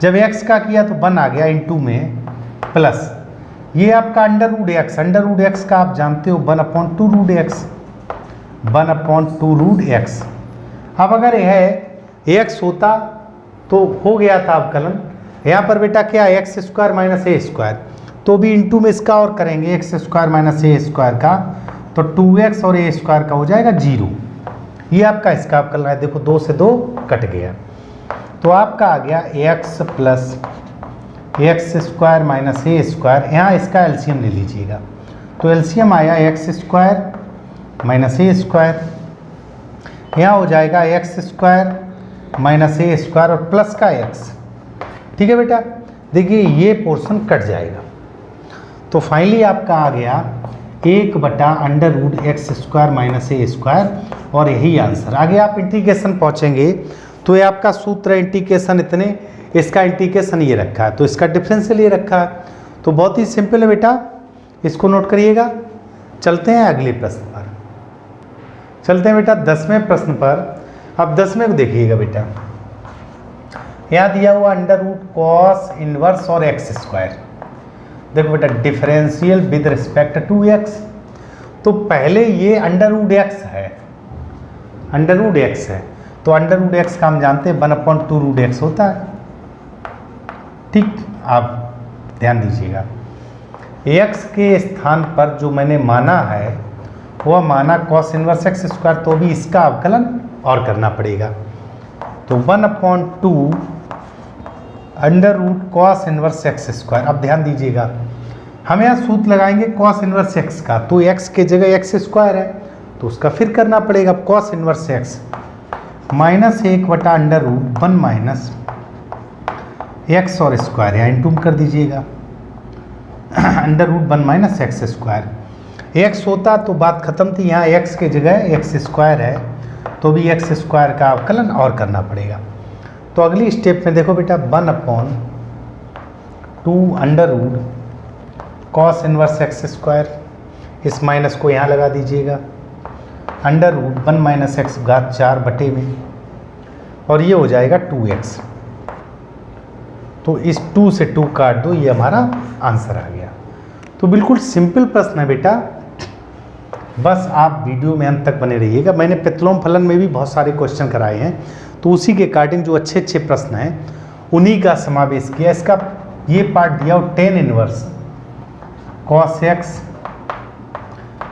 जब x का किया तो 1 आ गया इनटू में, प्लस ये आपका अंडर रूट एक्स का आप जानते हो 1/2 रूट एक्स, 1/2 रूट एक्स। अब अगर यह x होता तो हो गया था अवकलन, यहाँ पर बेटा क्या x square minus a square, तो भी इनटू में इसका और करेंगे x square minus a square का, तो 2x और ए स्क्वायर का हो जाएगा 0। ये आपका इसका अवकलन है, देखो 2 से 2 कट गया, तो आपका आ गया x plus x square minus a square. यहाँ इसका एलसीएम ले लीजिएगा, तो एलसीएम आया x square minus a square, यहाँ हो जाएगा x square minus a square और प्लस का x। ठीक है बेटा, देखिए ये पोर्शन कट जाएगा, तो फाइनली आपका आ गया 1/अंडर root x square minus a square, और यही आंसर। आगे आप इंटीग्रेशन पहुंचेंगे तो ये आपका सूत्र है इंटीग्रेशन इतने, इसका इंटीग्रेशन ये रखा है, तो इसका डिफरेंशियल ये रखा है, तो बहुत ही सिंपल है बेटा, इसको नोट करिएगा। चलते हैं अगले प्रश्न पर। चलते हैं बेटा 10वें प्रश्न पर। अब 10वें को देखिएगा बेटा, यहाँ दिया हुआ अंडर रूट कॉस इनवर्स और एक्स स्क्वायर। देखो बेटा differential with respect to x, तो पहले ये अंडर रूट एक्स है, अंडर रूट एक्स है, तो अंडर रूट एक्स का हम जानते हैं 1/2 रूट एक्स होता है। ठीक, आप ध्यान दीजिएगा, एक्स के स्थान पर जो मैंने माना है वह माना कॉस इनवर्स एक्स स्क्वायर, तो भी इसका अवकलन और करना पड़ेगा। तो 1/2 under root cos inverse x square. अब ध्यान दीजिएगा, हम यहाँ सूत्र लगाएंगे कॉस इनवर्स एक्स का, तो एक्स के जगह एक्स स्क्वायर है तो उसका फिर करना पड़ेगा cos inverse x -1/√1 minus x और स्क्वायर, या इंटू कर दीजिएगा √1 माइनस एक्स स्क्वायर। एक्स होता तो बात खत्म थी, यहाँ एक्स के जगह एक्स स्क्वायर है तो भी एक्स स्क्वायर का अवकलन और करना पड़ेगा। तो अगली स्टेप में देखो बेटा 1/2 under root cos inverse x square, इस माइनस को यहाँ लगा दीजिएगा, √1 माइनस एक्स घात 4 बटे में, और ये हो जाएगा 2x। तो इस 2 से 2 काट दो, ये हमारा आंसर आ गया। तो बिल्कुल सिंपल प्रश्न है बेटा, बस आप वीडियो में अंत तक बने रहिएगा। मैंने प्रतिलोम फलन में भी बहुत सारे क्वेश्चन कराए हैं, तो उसी के अकॉर्डिंग जो अच्छे अच्छे प्रश्न हैं उन्हीं का समावेश किया। इसका ये पार्ट दिया हो tan inverse cos x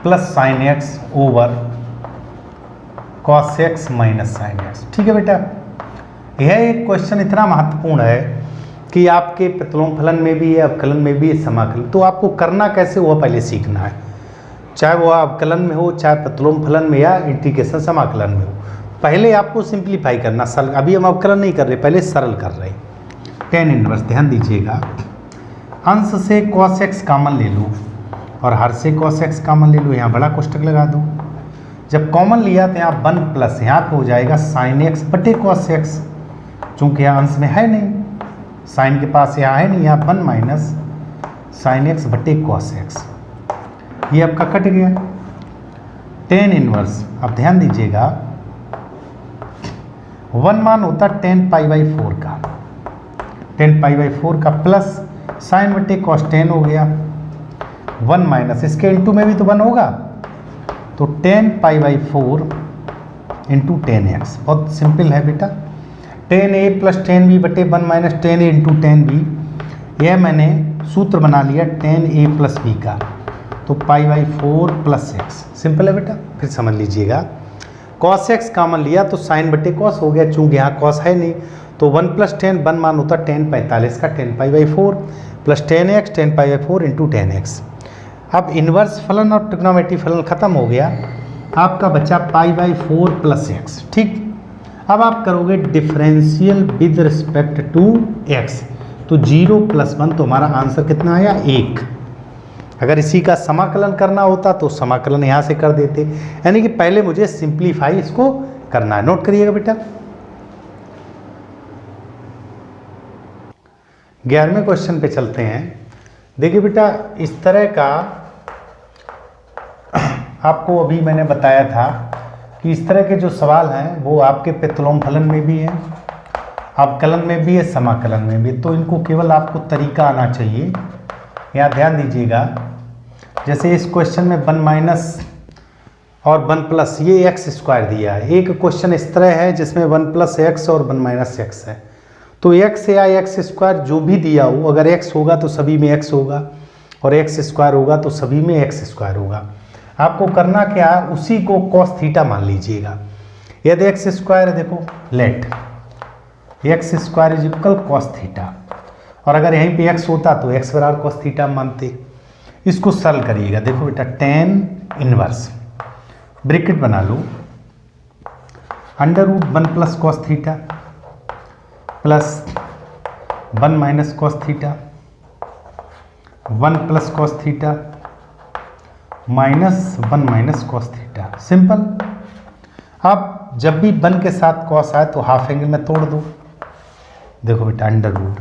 plus sin x over cos x minus sin x। ठीक है बेटा, यह एक क्वेश्चन इतना महत्वपूर्ण है कि आपके प्रतिलोम फलन में भी है, अवकलन में भी है, समाकलन। तो आपको करना कैसे हुआ पहले सीखना है, चाहे वो अवकलन में हो, चाहे प्रतिलोम फलन में या इंटीग्रेशन समाकलन में हो। पहले आपको सिंप्लीफाई करना, सरल। अभी हम अवकलन नहीं कर रहे, पहले सरल कर रहे हैं। tan इनवर्स, ध्यान दीजिएगा, अंश से cos x कॉमन ले लो और हर से cos x कॉमन ले लो, यहाँ बड़ा कोष्टक लगा दो। जब कॉमन लिया तो यहाँ 1 प्लस यहाँ पे हो जाएगा sin x बटे cos x, चूँकि यहाँ अंश में है नहीं, साइन के पास यहाँ है नहीं, यहाँ 1 माइनस sin x बटे cos x, ये आपका कट गया। tan इनवर्स, अब ध्यान दीजिएगा 1 मान होता tan π/4 का, tan π/4 का प्लस साइन बटे cos tan हो गया 1 माइनस, इसके इंटू में भी तो 1 होगा, तो tan π/4 इंटू tan x। बहुत सिंपल है बेटा, tan a plus tan b बटे 1 minus tan a into tan b, यह मैंने सूत्र बना लिया tan a प्लस b का, तो π/4 प्लस x। सिंपल है बेटा, फिर समझ लीजिएगा, cos x कॉमन लिया तो साइन बटे cos हो गया, चूँकि यहाँ cos है नहीं, तो 1 प्लस tan 1 मान होता tan 45 का tan π/4 plus tan x tan π/4 into tan x। अब इन्वर्स फलन और ट्रिग्नोमेट्री फलन खत्म हो गया, आपका बचा π/4 प्लस x। ठीक, अब आप करोगे differential with respect to x, तो 0 + 1, तो हमारा आंसर कितना आया 1। अगर इसी का समाकलन करना होता तो समाकलन यहाँ से कर देते, यानी कि पहले मुझे सिंप्लीफाई इसको करना है। नोट करिएगा बेटा। 11वें क्वेश्चन पे चलते हैं। देखिए बेटा, इस तरह का आपको अभी मैंने बताया था कि इस तरह के जो सवाल हैं वो आपके प्रतिलोम फलन में भी है, अवकलन में भी है, समाकलन में भी। तो इनको केवल आपको तरीका आना चाहिए। यहाँ ध्यान दीजिएगा, जैसे इस क्वेश्चन में 1 माइनस और 1 प्लस, ये एक्स स्क्वायर दिया है। एक क्वेश्चन इस तरह है जिसमें 1 प्लस एक्स और 1 माइनस एक्स है, तो एक्स या एक्स स्क्वायर जो भी दिया हो, अगर एक्स होगा तो सभी में एक्स होगा और एक्स स्क्वायर होगा तो सभी में एक्स स्क्वायर होगा। आपको करना क्या है, उसी को कॉस थीटा मान लीजिएगा। यदि एक्स स्क्वायर है, देखो let x square is equal cos theta, और अगर यहीं पे एक्स होता तो एक्स बराबर कॉस थीटा मानते। इसको सरल करिएगा, देखो बेटा tan इनवर्स, ब्रैकेट बना लो, √1 plus cos theta plus 1 minus cos theta, 1 plus cos theta minus 1 minus cos theta. Simple. अब जब भी 1 के साथ कॉस आए तो हाफ एंगल में तोड़ दो। देखो बेटा √,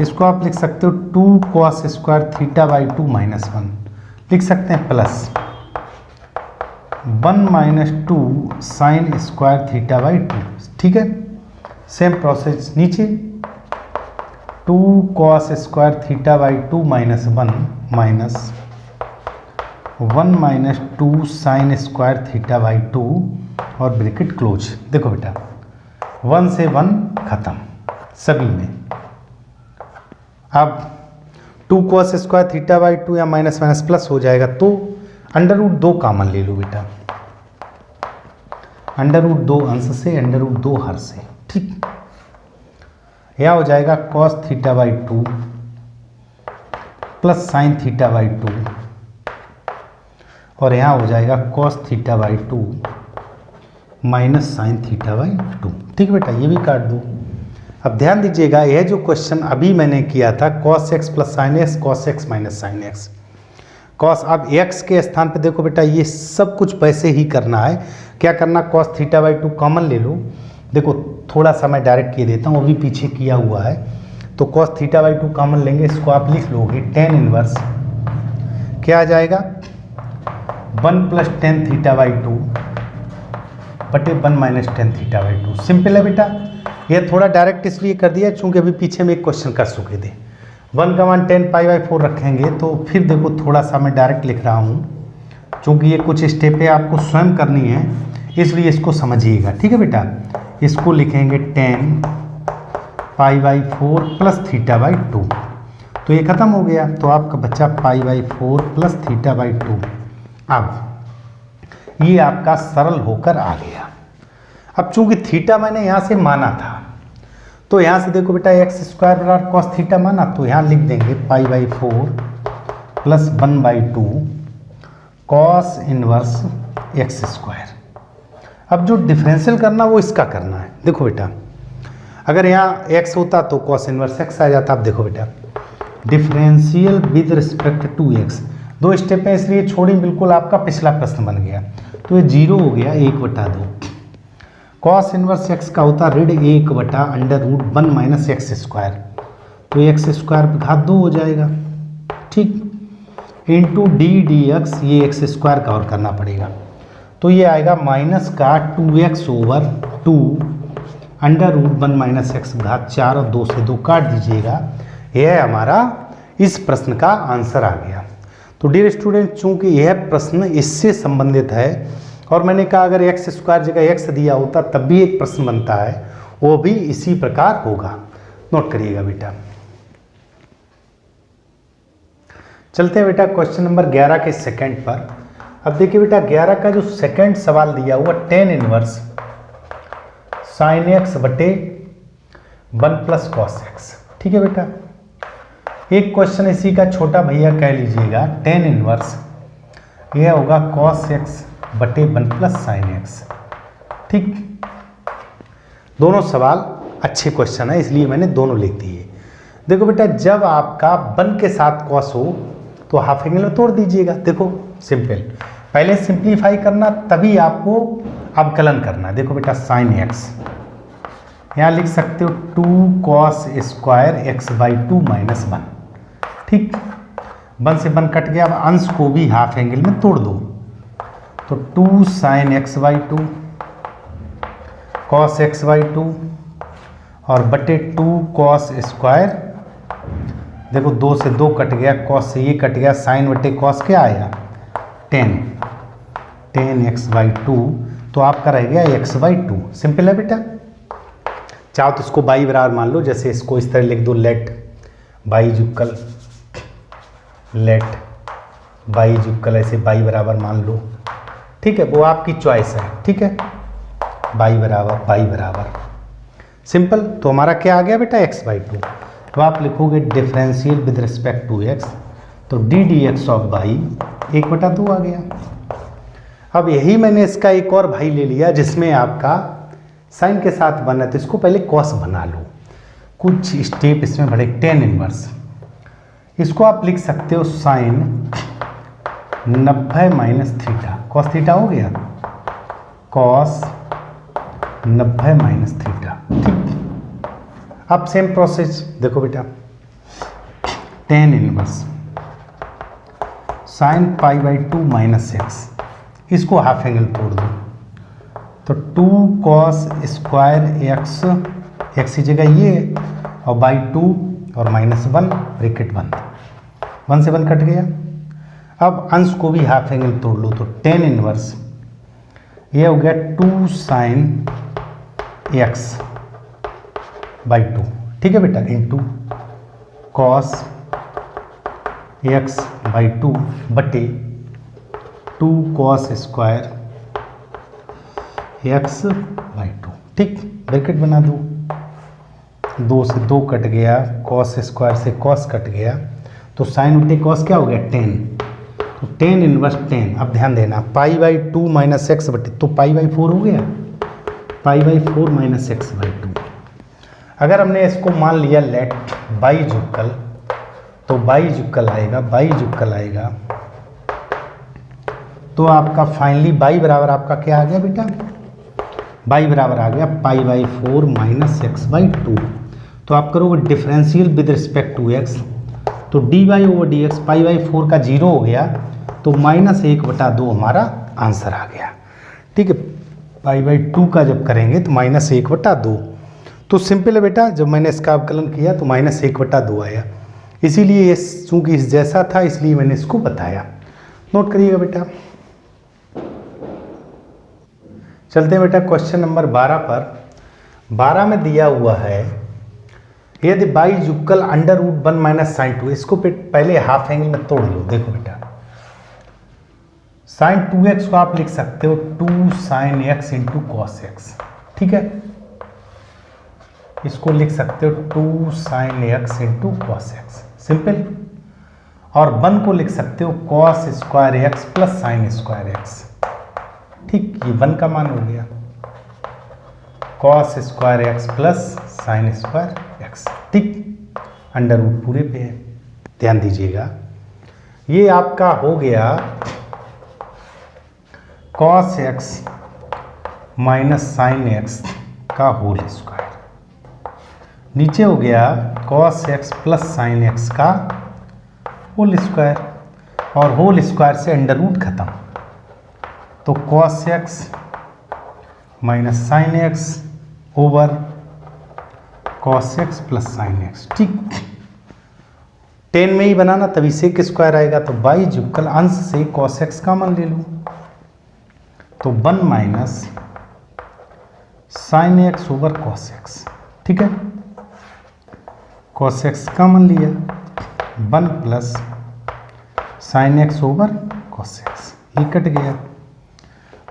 इसको आप लिख सकते हो 2 cos स्क्वायर θ/2 -1, लिख सकते हैं प्लस 1 माइनस 2 साइन स्क्वायर θ/2। ठीक है, सेम प्रोसेस नीचे 2 cos square θ/2 -1 minus 1 minus 2 sine square theta by 2 और ब्रैकेट क्लोज। देखो बेटा 1 से 1 खत्म सभी में। अब 2 कॉस स्क्वायर थीटा बाई 2 या माइनस माइनस प्लस हो जाएगा, तो अंडर रूट 2 कॉमन ले लो बेटा, अंडर रूट 2 अंश से अंडर रूट 2 हर से। ठीक, यह हो जाएगा cos theta by 2 plus sine theta by 2 और यहाँ हो जाएगा cos theta by 2 minus sine theta by 2। ठीक बेटा, ये भी काट दो। अब ध्यान दीजिएगा, यह जो क्वेश्चन अभी मैंने किया था cos x plus sine x, cos x minus sine x, cos, अब एक्स के स्थान पे देखो बेटा ये सब कुछ वैसे ही करना है। क्या करना, कॉस थीटा बाई 2 कॉमन ले लो। देखो थोड़ा सा मैं डायरेक्ट किए देता हूँ, वो भी पीछे किया हुआ है। तो कॉस थीटा बाई 2 कॉमन लेंगे, इसको आप लिख लोगे टेन इनवर्स क्या आ जाएगा 1 प्लस टेन थीटा बाई 2 बटे 1 minus tan theta by 2। Simple है बेटा, ये थोड़ा डायरेक्ट इसलिए कर दिया चूंकि अभी पीछे में एक क्वेश्चन कर चुके थे। 1 का मान 10 पाई बाई 4 रखेंगे, तो फिर देखो थोड़ा सा मैं डायरेक्ट लिख रहा हूँ चूँकि ये कुछ स्टेपें आपको स्वयं करनी है, इसलिए इसको समझिएगा। ठीक है बेटा, इसको लिखेंगे 10 पाई बाई 4 प्लस थीटा बाई 2, तो ये खत्म हो गया, तो आपका बच्चा पाई बाई 4 प्लस थीटा बाई 2। अब ये आपका सरल होकर आ गया। अब चूंकि थीटा मैंने यहाँ से माना था, तो यहाँ से देखो बेटा एक्स स्क्वायर बराबर कॉस थीटा माना, तो यहाँ लिख देंगे पाई by 4 plus 1 by 2 cos inverse x square. अब जो डिफरेंशियल करना वो इसका करना है। देखो बेटा अगर यहाँ x होता तो कॉस इनवर्स x आ जाता। अब देखो बेटा differential with respect to x, 2 step है इसलिए छोड़ी, बिल्कुल आपका पिछला प्रश्न बन गया। तो ये 0 हो गया 1/2। कॉस इनवर्स x का होता ऋण 1 under root 1 minus x square, तो एक्स स्क्वायर पे घात 2 हो जाएगा। ठीक, इंटू डी डी एक्स, ये एक्स स्क्वायर का और करना पड़ेगा, तो ये आएगा माइनस का 2x over 2 under root 1 minus x घात 4 और 2 से 2 काट दीजिएगा। यह हमारा इस प्रश्न का आंसर आ गया। तो डियर स्टूडेंट, चूंकि यह प्रश्न इससे संबंधित है और मैंने कहा अगर एक्स स्क्वायर जगह एक्स दिया होता तब भी एक प्रश्न बनता है, वो भी इसी प्रकार होगा। नोट करिएगा बेटा। चलते हैं बेटा क्वेश्चन नंबर 11 के सेकंड पर। अब देखिए बेटा 11 का जो सेकंड सवाल दिया हुआ टेन इनवर्स साइन एक्स बटे 1 प्लस कॉस एक्स। ठीक है बेटा, एक क्वेश्चन इसी का छोटा भैया कह लीजिएगा टेन इनवर्स, यह होगा कॉस एक्स बटे 1 प्लस साइन एक्स। ठीक, दोनों सवाल अच्छे क्वेश्चन है इसलिए मैंने दोनों लिख दिए। देखो बेटा जब आपका 1 के साथ कॉस हो तो हाफ एंगल में तोड़ दीजिएगा। देखो सिंपल, पहले सिंप्लीफाई करना तभी आपको अवकलन करना। देखो बेटा साइन एक्स यहाँ लिख सकते हो 2 cos square x by 2 minus 1। ठीक, 1 से 1 कट गया। अब अंश को भी हाफ एंगल में तोड़ दो, तो 2 sine x by 2 cos x by 2 और बटे 2 कॉस स्क्वायर, देखो 2 से 2 कट गया, कॉस से ये कट गया, साइन बटे कॉस क्या आया 10 एक्स बाई 2, तो आपका रह गया एक्स बाई 2। सिंपल है बेटा, चाहो तो इसको बाई बराबर मान लो, जैसे इसको इस तरह लिख दो let y equal, let y equal, ऐसे बाई बराबर मान लो। ठीक है, वो आपकी चॉइस है। ठीक है, बाई बराबर सिंपल। तो हमारा क्या आ गया बेटा एक्स बाई 2। तो आप लिखोगे differential with respect to x, तो d d x of by 1/2 आ गया। अब यही मैंने इसका एक और भाई ले लिया जिसमें आपका साइन के साथ बना, तो इसको पहले कॉस बना लो। कुछ स्टेप इसमें बढ़े, टेन इनवर्स, इसको आप लिख सकते हो sine 90 minus theta, cos theta हो गया, कॉस 90 माइनस थीटा। ठीक, अब सेम प्रोसेस देखो बेटा, tan inverse sine pi by 2 minus x, इसको हाफ एंगल तोड़ दो, तो 2 कॉस स्क्वायर एक्स, एक्स की जगह ये और बाई 2 और माइनस 1 ब्रैकेट 1 से 1 कट गया। अब अंश को भी हाफ एंगल तोड़ लो तो टेन इनवर्स ये हो गया 2 साइन x बाई 2, ठीक है बेटा, इंटू कॉस x बाई 2 बटे 2 कॉस स्क्वायर x बाई 2, ठीक। ब्रैकेट बना दो, 2 से 2 कट गया, कॉस स्क्वायर से कॉस कट गया, तो साइन बटे कॉस क्या हो गया 10, तो 10 इनवर्स 10। अब ध्यान देना पाई बाई 2 माइनस एक्स बटे, तो पाई बाई 4 हो गया, pi by 4 minus x by 2। अगर हमने इसको मान लिया लेट बाई जुक्कल, तो बाई जुक्कल आएगा, बाई जुक्कल आएगा, तो आपका फाइनली बाई बराबर आपका क्या आ गया बेटा, बाई बराबर आ गया pi by 4 minus x by 2। तो आप करोगे differential with respect to x, तो d y over d x, pi by 4 का 0 हो गया, तो -1/2 हमारा आंसर आ गया, ठीक है। पाई बाई 2 का जब करेंगे तो -1/2, तो सिंपल है बेटा, जब मैंने इसका अवकलन किया तो -1/2 आया, इसीलिए चूँकि इस जैसा था इसलिए मैंने इसको बताया। नोट करिएगा बेटा। चलते हैं बेटा क्वेश्चन नंबर 12 पर। 12 में दिया हुआ है यदि बाई जुक्कल √1 माइनस साइन 2, इसको पहले हाफ एंगल में तोड़ लो। देखो बेटा साइन 2x को आप लिख सकते हो 2 sine x into cos x, ठीक है, इसको लिख सकते हो 2 sine x into cos x, simple. और 1 को लिख सकते हो cos square x plus sine square x, ठीक, ये 1 का मान हो गया, cos square x plus sine square x, ठीक, अंडर रूट पूरे पे है। ध्यान दीजिएगा ये आपका हो गया cos x minus sine x का होल स्क्वायर, नीचे हो गया cos x plus sine x का होल स्क्वायर, और होल स्क्वायर से अंडर रूट खत्म, तो cos x minus sine x over cos x plus sine x, ठीक। 10 में ही बनाना तभी सेक स्क्वायर आएगा, तो बाई जुक्कल अंश से कॉस x का मान ले लो, तो 1 minus sine x over cos x, ठीक है, कॉस x का मान लिया, 1 plus sine x over cos x, ये कट गया,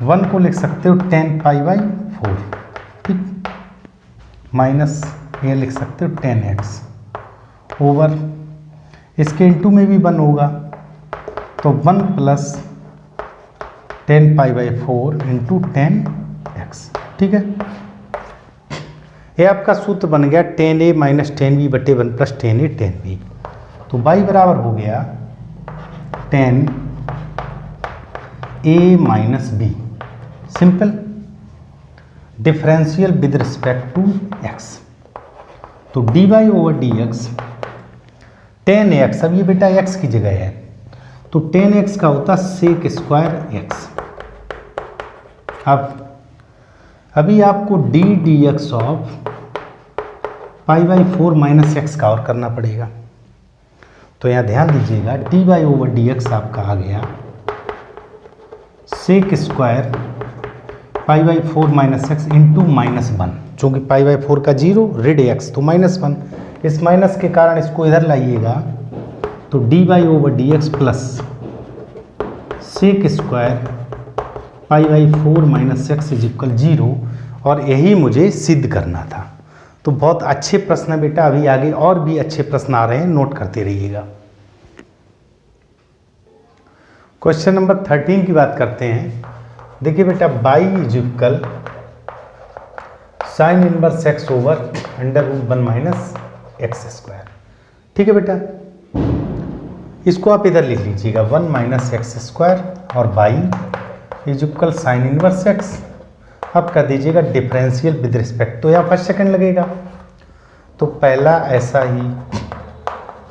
1 को लिख सकते हो 10 पाई बाई 4, ठीक, माइनस ये लिख सकते हो 10x ओवर, इसके इंटू में भी 1 होगा, तो 1 plus 10 pi by 4 into 10x, ठीक है। ये आपका सूत्र बन गया 10a माइनस 10b बटे 1 प्लस 10a 10b, तो बाई बराबर हो गया 10a minus b, simple. Differential with respect to x, तो dy ओवर dx 10x, अब ये बेटा x की जगह है, तो 10x का होता सेक स्क्वायर x। अब अभी आपको d dx of pi by 4 minus x का और करना पड़ेगा, तो यहाँ ध्यान दीजिएगा dy ओवर dx आपका आ गया sec square pi by 4 minus x into -1, चूँकि पाई बाई 4 का 0 रेड x तो -1, इस माइनस के कारण इसको इधर लाइएगा, तो dy over dx plus sec square pi by 4 minus x is equal 0, और यही मुझे सिद्ध करना था। तो बहुत अच्छे प्रश्न है बेटा, अभी आगे और भी अच्छे प्रश्न आ रहे हैं, नोट करते रहिएगा। क्वेश्चन नंबर 13 की बात करते हैं। देखिए बेटा y equal sine inverse x over under root 1 minus x square, ठीक है बेटा, इसको आप इधर लिख लीजिएगा 1 माइनस एक्स स्क्वायर, और y is equal sine inverse x। अब कर दीजिएगा डिफरेंशियल विद रिस्पेक्ट, तो यहाँ फर्स्ट सेकंड लगेगा, तो पहला ऐसा ही,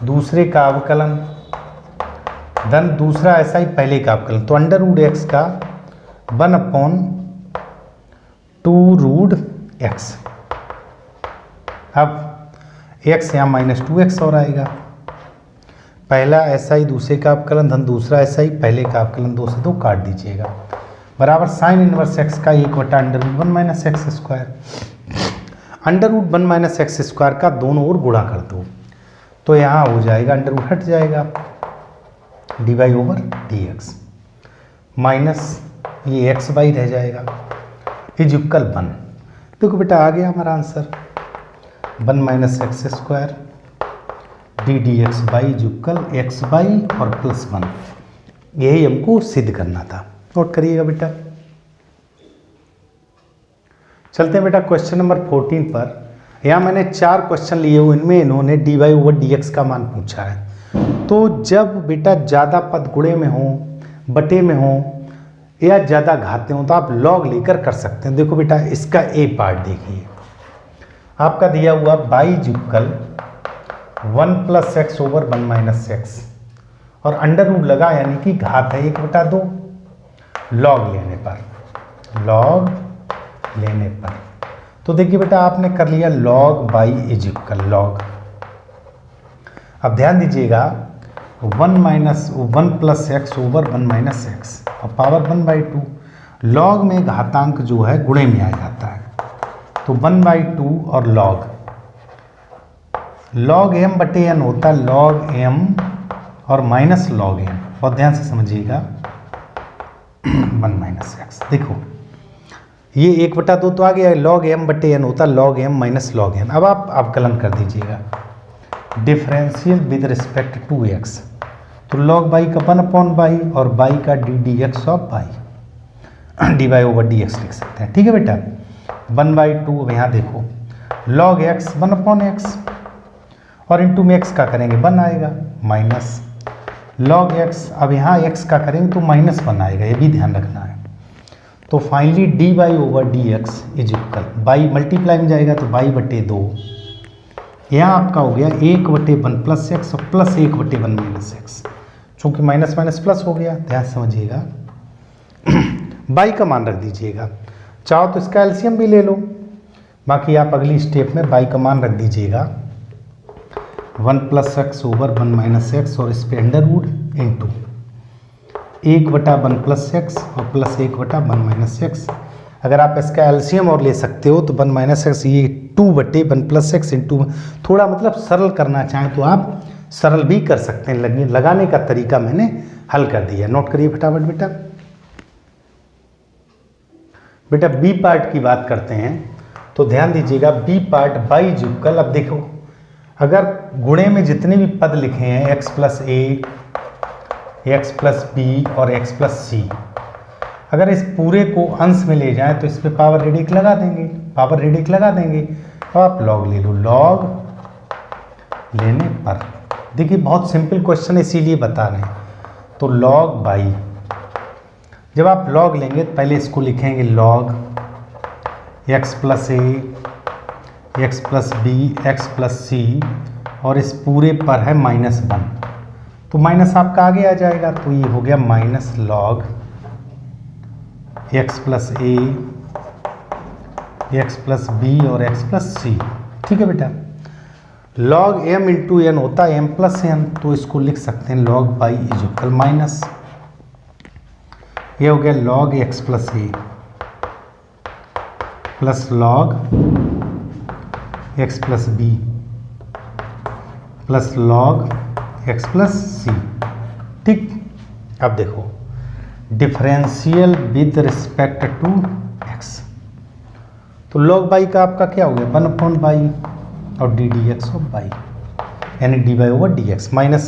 दूसरे का अवकलन, धन दूसरा ऐसा ही पहले का अवकलन, तो अंडर रूट एक्स का 1/2 रूट एक्स। अब x यहाँ -2x और आएगा, पहला SI दूसरे का अवकलन धन दूसरा SI पहले का अवकलन 2 से 2 काट दीजिएगा बराबर साइन इनवर्स x का 1/√1 minus x square. √1 minus x square का दोनों ओर गुणा कर दो तो यहाँ हो जाएगा अंडर हट जाएगा dy/dx माइनस ये x/y रह जाएगा इक्वल 1। देखो बेटा आ गया हमारा answer 1 minus x square ddx/y equal x/y और +1। यही हमको सिद्ध करना था। नोट करिएगा बेटा। चलते हैं बेटा क्वेश्चन नंबर 14 पर। यहाँ मैंने 4 क्वेश्चन लिए हुए, इनमें इन्होंने dy/dx का मान पूछा है। तो जब बेटा ज़्यादा पद गुणे में हो, बटे में हो या ज़्यादा घाते हो तो आप लॉग लेकर कर सकते हैं। देखो बेटा इसका ए पार्ट देखिए, आपका दिया हुआ y equal 1 + x/1 minus x और अंडर रूट लगा यानी कि घात है 1/2 लॉग लेने पर तो देखिए बेटा आपने कर लिया log y इक्वल लॉग। अब ध्यान दीजिएगा 1 + x/1 माइनस एक्स और पावर 1/2 लॉग में घातांक जो है गुणे में आ जाता है तो 1/2 और log m/n होता है log m और माइनस log m। बहुत ध्यान से समझिएगा 1 माइनस एक्स। देखो ये 1/2 तो आ गया है log m/n होता log m minus log n। अब आप अवकलन कर दीजिएगा differential with respect to x तो log y का 1/y और y का ddx ऑफ y dy/dx लिख सकते हैं। ठीक है बेटा 1/2। अब यहाँ देखो log x 1/x और इंटू में x का करेंगे 1 आएगा माइनस log x। अब यहाँ x का करेंगे तो -1 आएगा, ये भी ध्यान रखना है। तो finally dy/dx equal y multiply में जाएगा तो y/2 यहाँ आपका हो गया 1/1 + x और +1/1 माइनस एक्स। चूँकि माइनस माइनस प्लस हो गया, ध्यान समझिएगा y का मान रख दीजिएगा। चाहो तो इसका एलसीएम भी ले लो, बाकी आप अगली स्टेप में y का मान रख दीजिएगा 1 + x/1 माइनस एक्स और इस पे अंडर रूट इंटू 1/1 + x और +1/1 माइनस एक्स। अगर आप इसका एलसीएम और ले सकते हो तो 1 माइनस एक्स ये 2/1 + x इंटू थोड़ा मतलब सरल करना चाहें तो आप सरल भी कर सकते हैं। लगाने का तरीका मैंने हल कर दिया, नोट करिए फटाफट बेटा। बेटा बी पार्ट की बात करते हैं तो ध्यान दीजिएगा बी पार्ट y इक्वल। अब देखो अगर गुणे में जितने भी पद लिखे हैं x + a, x + b और x + c, अगर इस पूरे को अंश में ले जाएं तो इस पे पावर रेडिक लगा देंगे तो आप लॉग ले लो। लॉग लेने पर देखिए बहुत सिंपल क्वेश्चन इसीलिए बता रहे हैं। तो log y जब आप log लेंगे तो पहले इसको लिखेंगे log x + a, x + b, x + c और इस पूरे पर है -1 तो माइनस आपका आगे आ जाएगा तो ये हो गया -log x + a, x + b और x + c। ठीक है बेटा log m × n होता है m + n तो इसको लिख सकते हैं log y इक्वल माइनस ये हो गया log x + a plus log x + b plus log x + c। ठीक। अब देखो differential with respect to x तो log y का आपका क्या हो गया 1/y और ddx ऑफ y यानी dy/dx माइनस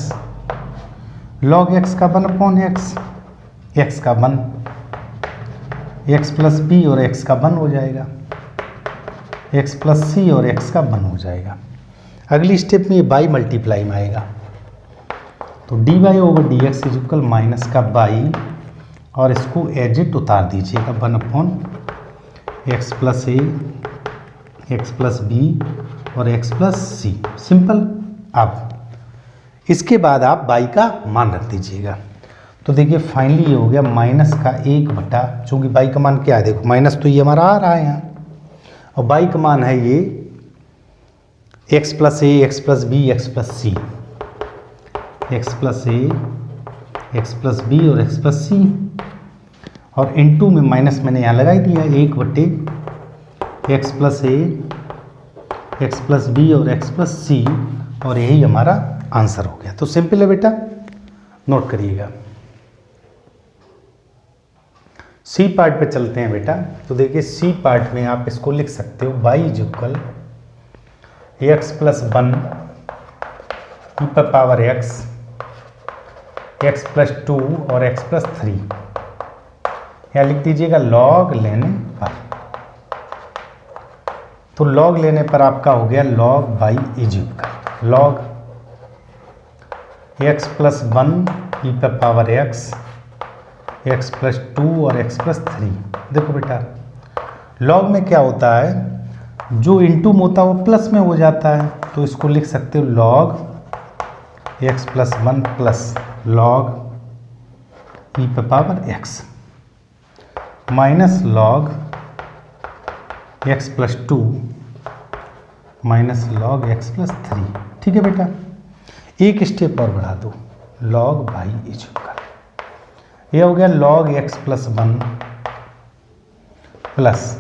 log x का 1/x, x का 1, x + b और x का 1 हो जाएगा, x + c और x का 1 हो जाएगा। अगली स्टेप में ये y मल्टीप्लाई में आएगा तो dy/dx इक्वल माइनस का y और इसको एज इट उतार दीजिएगा 1/x + a, x + b और x + c। सिंपल। अब इसके बाद आप y का मान रख दीजिएगा तो देखिए फाइनली ये हो गया माइनस का 1/, चूँकि y का मान क्या है देखो माइनस तो ये हमारा आ रहा है यहाँ और y का मान है ये x + a, x + b, x + c x plus a, x plus b और एक्स प्लस सी, और इनटू में माइनस मैंने यहाँ लगाई दिया 1/, x plus a, x plus b और एक्स प्लस सी, और यही हमारा आंसर हो गया। तो सिंपल है बेटा, नोट करिएगा। सी पार्ट पे चलते हैं बेटा। तो देखिए सी पार्ट में आप इसको लिख सकते हो y इक्वल एक्स प्लस 1 ई पर पावर x, एक्स प्लस 2 और एक्स प्लस 3, या लिख दीजिएगा लॉग लेने पर। तो लॉग लेने पर आपका हो गया log y equal log x plus 1 ई पर पावर x, एक्स प्लस 2 और एक्स प्लस 3। देखो बेटा लॉग में क्या होता है, जो इनटू में होता है वो प्लस में हो जाता है, तो इसको लिख सकते हो log x plus 1 plus log e पे power x minus log x plus 2 minus log x plus 3। ठीक है बेटा, एक स्टेप और बढ़ा दो, लॉग y इक्वल ये हो गया लॉग एक्स प्लस 1 प्लस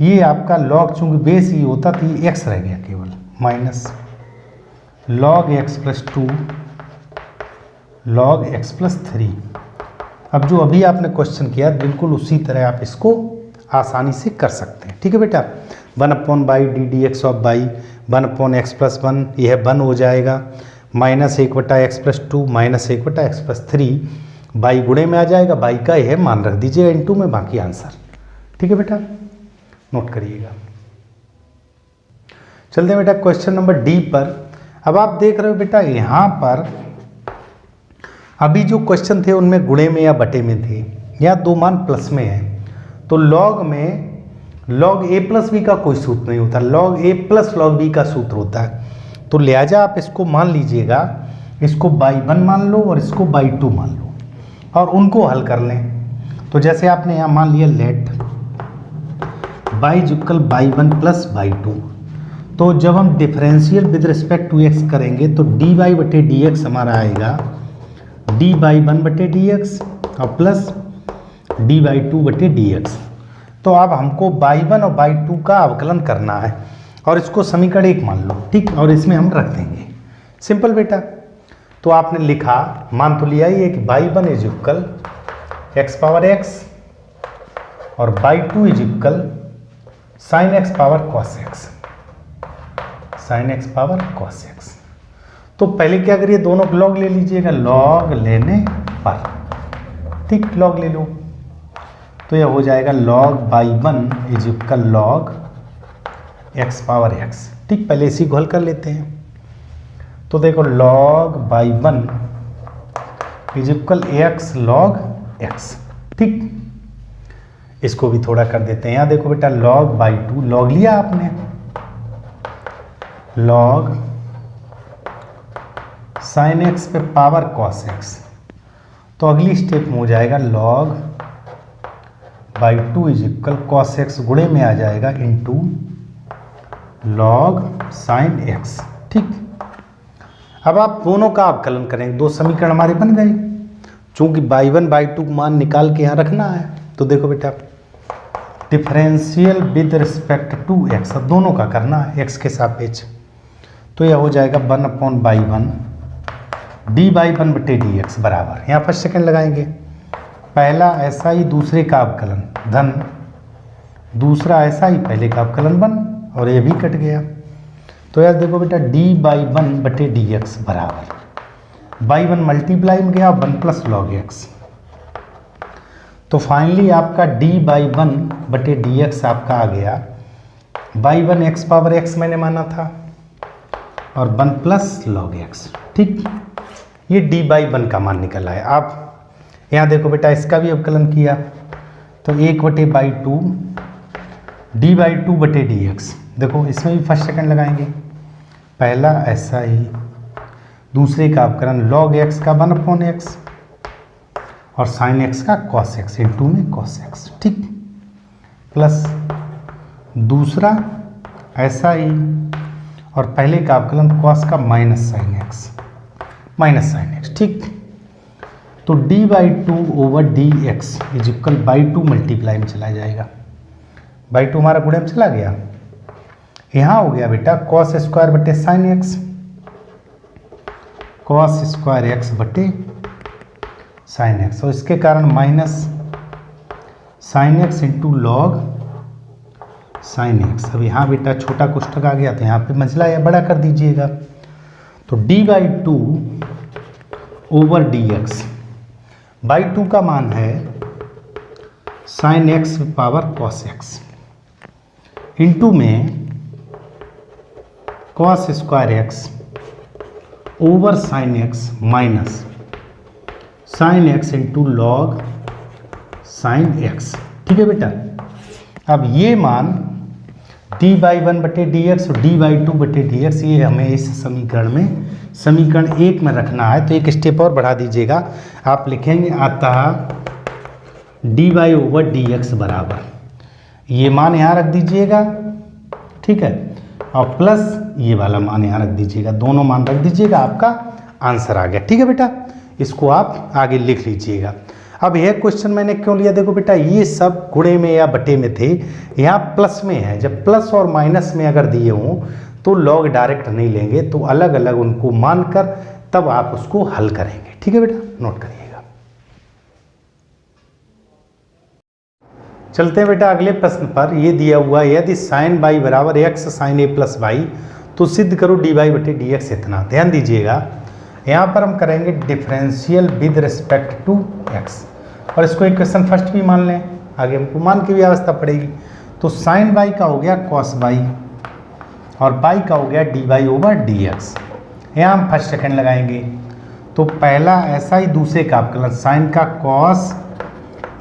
ये आपका लॉग, चूंकि बेस ये होता तो ये एक्स रह गया केवल, minus log x plus 2 log x plus 3। अब जो अभी आपने क्वेश्चन किया बिल्कुल उसी तरह आप इसको आसानी से कर सकते हैं। ठीक है बेटा, 1/बाई d d x of y 1/x plus 1, यह 1 हो जाएगा, minus 1/x plus 2 minus 1/x plus 3, y गुणे में आ जाएगा, बाई का यह मान रख दीजिएगा इनटू में, बाकी आंसर। ठीक है बेटा, नोट करिएगा। चलते हैं बेटा क्वेश्चन नंबर डी पर। अब आप देख रहे हो बेटा यहाँ पर अभी जो क्वेश्चन थे उनमें गुणे में या बटे में थे, यहाँ दो मान प्लस में है। तो लॉग में लॉग ए प्लस बी का कोई सूत्र नहीं होता, लॉग ए प्लस लॉग बी का सूत्र होता है। तो लिहाजा आप इसको मान लीजिएगा, इसको बाई 1 मान लो और इसको बाई 2 मान लो और उनको हल कर लें। तो जैसे आपने यहाँ मान लिया let y equal y 1 plus y 2, तो जब हम differential with respect to x करेंगे तो डी वाई बटे डी एक्स हमारा आएगा डी बाई 1 बटे डी एक्स और प्लस डी बाई 2 बटे डी एक्स। तो अब हमको बाई 1 और बाई 2 का अवकलन करना है और इसको समीकरण 1 मान लो, ठीक, और इसमें हम रख देंगे। सिंपल बेटा, तो आपने लिखा, मान तो लिया ही है कि y 1 is equal x power x और y 2 is equal sine x power cos x, sine x power cos x. तो पहले क्या करिए, दोनों को लॉग ले लीजिएगा, लॉग लेने पर, ठीक, लॉग ले लो। तो यह हो जाएगा log by 1 is equal log x power x. ठीक, पहले इसी को हल कर लेते हैं। तो देखो log by 1 is equal x log x. ठीक, इसको भी थोड़ा कर देते हैं। यहाँ देखो बेटा लॉग बाई 2, लॉग लिया आपने, लॉग साइन एक्स पे पावर कॉस एक्स। तो अगली स्टेप में हो जाएगा log by 2 is equal cos x गुणे में आ जाएगा इनटू लॉग साइन एक्स। ठीक, अब आप दोनों का अवकलन करेंगे, दो समीकरण हमारे बन गए। चूंकि बाई 1 बाई 2 मान निकाल के यहाँ रखना है, तो देखो बेटा differential with respect to x, दोनों का करना है एक्स के सापेक्ष। तो यह हो जाएगा 1/बाई 1 डी बाई 1 बटे डी एक्स बराबर, यहाँ फर्स्ट सेकंड लगाएंगे, पहला ऐसा ही दूसरे का अवकलन धन, दूसरा ऐसा ही पहले का अवकलन बन, और ये भी कट गया। तो यार देखो बेटा डी बाई 1 बटे डी एक्स बराबर बाई 1 मल्टीप्लाई में गया 1 प्लस लॉग एक्स। तो फाइनली आपका डी बाई 1 बटे डी एक्स आपका आ गया बाई 1 एक्स पावर एक्स मैंने माना था और 1 प्लस लॉग एक्स। ठीक, ये डी बाई 1 का मान निकल आया। आप यहाँ देखो बेटा इसका भी अवकलन किया तो 1 बटे बाई 2 डी बाई 2 बटे डी एक्स। देखो इसमें भी फर्स्ट सेकंड लगाएंगे, पहला ऐसा ही दूसरे का अवकलन लॉग एक्स का 1/x और साइन एक्स का कॉस एक्स इनटू में कॉस एक्स। ठीक, प्लस दूसरा ऐसा ही और पहले का अवकलन कॉस का माइनस साइन एक्स ठीक। तो d/2/dx is equal by 2 multiply में चला जाएगा, बाई 2 हमारा गुणे में चला गया। यहाँ हो गया बेटा कॉस स्क्वायर बटे sine x, cos square x बटे साइन एक्स, और इसके कारण minus sine x into log sine x. अब यहाँ बेटा छोटा कोष्ठक आ गया तो यहाँ पे मंझला या बड़ा कर दीजिएगा। तो d/2/dx बाई 2 का मान है sine x power cos x into में cos square x over sine x minus sine x into log sine x. ठीक है बेटा। अब ये मान d/1/dx और d/2/dx ये हमें इस समीकरण में समीकरण 1 में रखना है। तो एक स्टेप और बढ़ा दीजिएगा, आप लिखेंगे अतः dy/dx बराबर, ये मान यहाँ रख दीजिएगा, ठीक है, और प्लस ये वाला मान यहाँ रख दीजिएगा, दोनों मान रख दीजिएगा, आपका आंसर आ गया। ठीक है बेटा, इसको आप आगे लिख लीजिएगा। अब यह क्वेश्चन मैंने क्यों लिया, देखो बेटा ये सब गुणे में या बटे में थे, यहाँ प्लस में है। जब प्लस और माइनस में अगर दिए हों तो लॉग डायरेक्ट नहीं लेंगे, तो अलग अलग उनको मानकर तब आप उसको हल करेंगे। ठीक है बेटा, नोट करिएगा। चलते हैं बेटा अगले प्रश्न पर। ये दिया हुआ है यदि साइन बाई बराबर x sine a plus y तो सिद्ध करो dy/dx इतना। ध्यान दीजिएगा, यहाँ पर हम करेंगे differential with respect to x, और इसको इक्वेशन फर्स्ट भी मान लें, आगे हमको मान की भी आवश्यकता पड़ेगी। तो साइन बाई का हो गया कॉस बाई और बाई का हो गया dy/dx। यहाँ हम फर्स्ट सेकंड लगाएंगे, तो पहला ऐसा ही दूसरे का अवकलन साइन का कॉस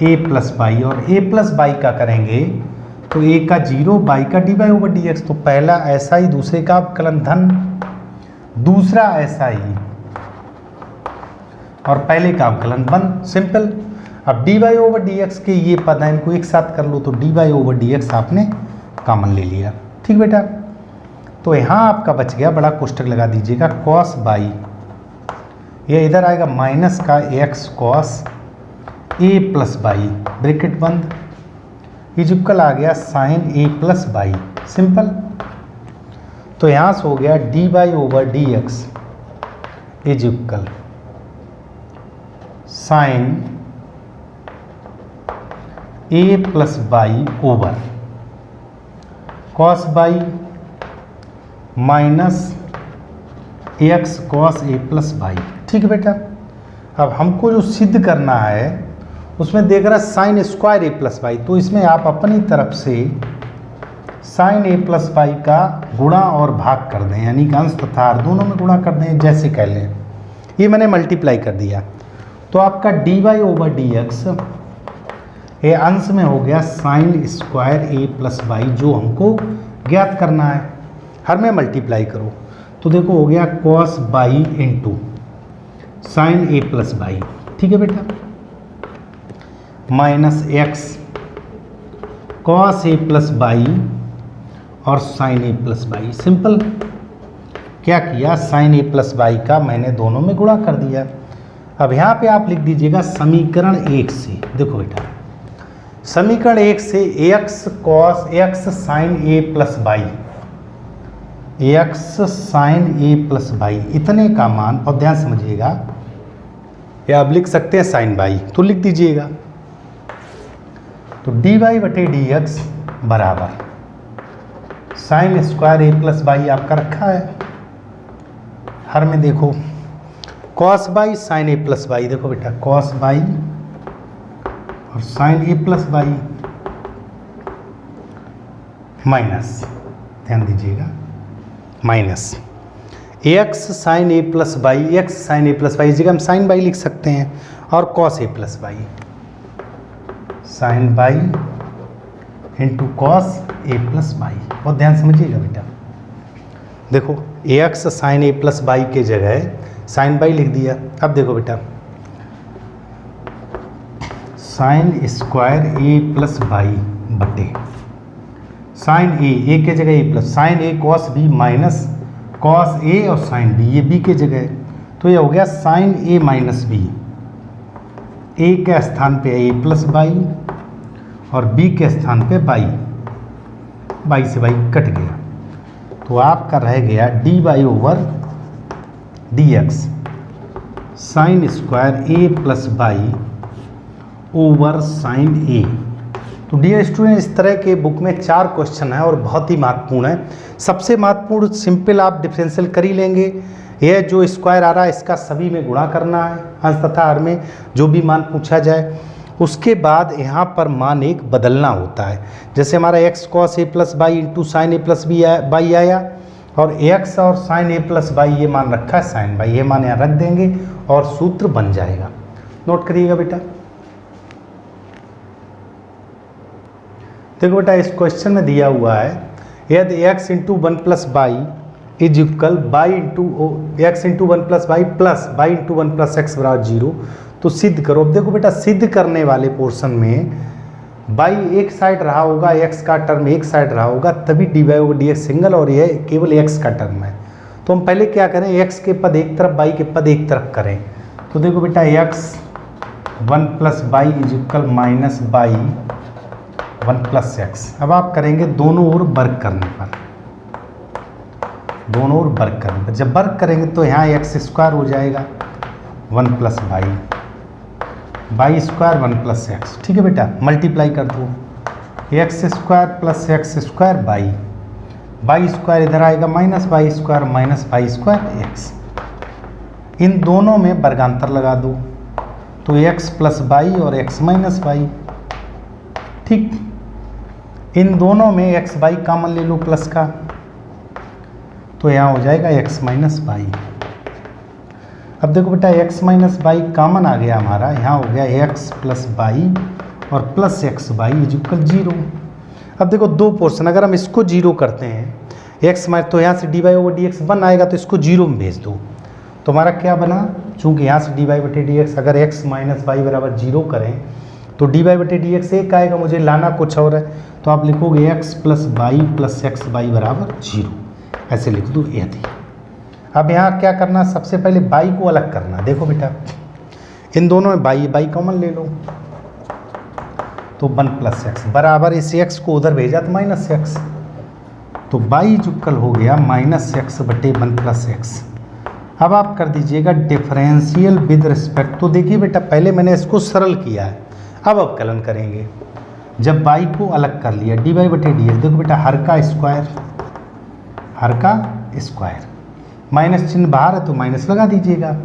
ए प्लस बाई और ए प्लस बाई का करेंगे तो ए का 0 बाई का dy/dx। तो पहला ऐसा ही दूसरे का अवकलन धन, दूसरा ऐसा ही और पहले का अवकलन बंद, सिंपल। अब dy/dx के ये पद हैं, इनको एक साथ कर लो तो dy/dx आपने कॉमन ले लिया। ठीक बेटा, तो यहाँ आपका बच गया, बड़ा कोष्ठक लगा दीजिएगा, कॉस बाई, ये इधर आएगा माइनस का x cos a plus y bracket बंद, इज इक्वल आ गया sine a plus y, simple. तो यहाँ से हो गया dy/dx is equal sine a plus y over cos y minus x cos a plus y. ठीक है बेटा, अब हमको जो सिद्ध करना है उसमें देख रहा sign square a plus y, तो इसमें आप अपनी तरफ से साइन ए प्लस बाई का गुणा और भाग कर दें, यानी कि अंश तथा हर दोनों में गुणा कर दें, जैसे कह लें। ये मैंने मल्टीप्लाई कर दिया, तो आपका dy/dx ये अंश में हो गया sine square a plus by, जो हमको ज्ञात करना है, हर में मल्टीप्लाई करो तो देखो हो गया cos y into sine a plus y. ठीक है बेटा, minus x cos a plus y और sine a plus y, simple. क्या किया, साइन ए प्लस बाई का मैंने दोनों में गुणा कर दिया। अब यहाँ पे आप लिख दीजिएगा समीकरण 1 से, देखो बेटा समीकरण 1 से x cos x sine a plus y, x sine a plus y इतने का मान, और ध्यान समझिएगा, या आप लिख सकते हैं साइन बाई, तो लिख दीजिएगा। तो dy/dx बराबर sine square a plus y आपका रखा है, हर में देखो cos y sine a plus y, देखो बेटा कॉस बाई और sine a plus y minus, ध्यान दीजिएगा, minus x sine a plus y, x sine a plus y जगह हम साइन बाई लिख सकते हैं, और cos a plus y, sine y into cos a plus y. बहुत ध्यान समझिएगा बेटा, देखो x sine a plus by के जगह साइन बाई लिख दिया। अब देखो बेटा sign square a plus by बटे साइन ए के जगह ए plus sign A cos B minus cos A और साइन बी, ये बी के जगह, तो ये हो गया sine a minus b, a के स्थान पे ए प्लस बाई और बी के स्थान पे बाई, बाई से बाई कट गया, तो आपका रह गया d y over d x sine square a plus y over sine a. तो डियर स्टूडेंट, इस तरह के बुक में 4 क्वेश्चन है और बहुत ही महत्वपूर्ण है। सबसे महत्वपूर्ण सिंपल आप डिफरेंशियल कर ही लेंगे, यह जो स्क्वायर आ रहा है इसका सभी में गुणा करना है अंश तथा हर में जो भी मान पूछा जाए। उसके बाद यहाँ पर मान एक बदलना होता है, जैसे हमारा x cos a plus y into sine a plus b y आया और एक्स और साइन ए प्लस बाई ये मान रखा है साइन बाई, ये मान यहाँ रख देंगे और सूत्र बन जाएगा। नोट करिएगा बेटा। देखो बेटा, इस क्वेश्चन में दिया हुआ है यदि x into one plus by is equal by into x into one plus by plus y into one plus x बराबर 0, तो सिद्ध करो। अब देखो बेटा, सिद्ध करने वाले पोर्शन में बाई एक साइड रहा होगा, x का टर्म एक साइड रहा होगा, तभी D y over d x single और यह केवल x का टर्म है। तो हम पहले क्या करें, x के पद एक तरफ बाई के पद एक तरफ करें। तो देखो बेटा, x one plus by is equal minus by one plus x. अब आप करेंगे दोनों ओर वर्ग करने पर, दोनों ओर वर्ग करने पर जब वर्ग करेंगे तो यहाँ एक्स स्क्वायर हो जाएगा one plus y, y square one plus x. ठीक है बेटा, मल्टीप्लाई कर दो, x square plus x square y, y square इधर आएगा minus y square minus y square x. इन दोनों में वर्गांतर लगा दो, तो एक्स प्लस बाई और एक्स माइनस बाई। ठीक, इन दोनों में एक्स बाई कॉमन ले लो प्लस का, तो यहाँ हो जाएगा एक्स माइनस बाई। अब देखो बेटा, एक्स माइनस बाई कॉमन आ गया हमारा, यहाँ हो गया एक्स प्लस बाई और plus x by is equal 0। अब देखो दो पोर्शन, अगर हम इसको 0 करते हैं एक्स माइनस, तो यहाँ से D y over d x बन आएगा, तो इसको 0 में भेज दो, तो हमारा क्या बना, चूँकि यहाँ से डी बाई बटे डी एक्स अगर एक्स माइनस बाई बराबर 0 करें तो डी बाई बटे डी एक्स एक आएगा, मुझे लाना कुछ और है, तो आप लिखोगे x plus by plus x by बराबर 0, ऐसे लिख दो यदि। अब यहाँ क्या करना, सबसे पहले बाई को अलग करना। देखो बेटा, इन दोनों में बाई बाई कॉमन ले लो, तो वन प्लस एक्स बराबर इस एक्स को उधर भेजा तो माइनस एक्स, तो बाई जुक्कल हो गया माइनस एक्स बटे वन प्लस एक्स। अब आप कर दीजिएगा डिफरेंशियल विद रिस्पेक्ट। तो देखिए बेटा, पहले मैंने इसको सरल किया है, अब अवकलन करेंगे। जब बाई को अलग कर लिया, डी बाई बटे डी एक्स, देखो बेटा हर का स्क्वायर, हर का स्क्वायर, माइनस चिन्ह बाहर है तो माइनस लगा दीजिएगा,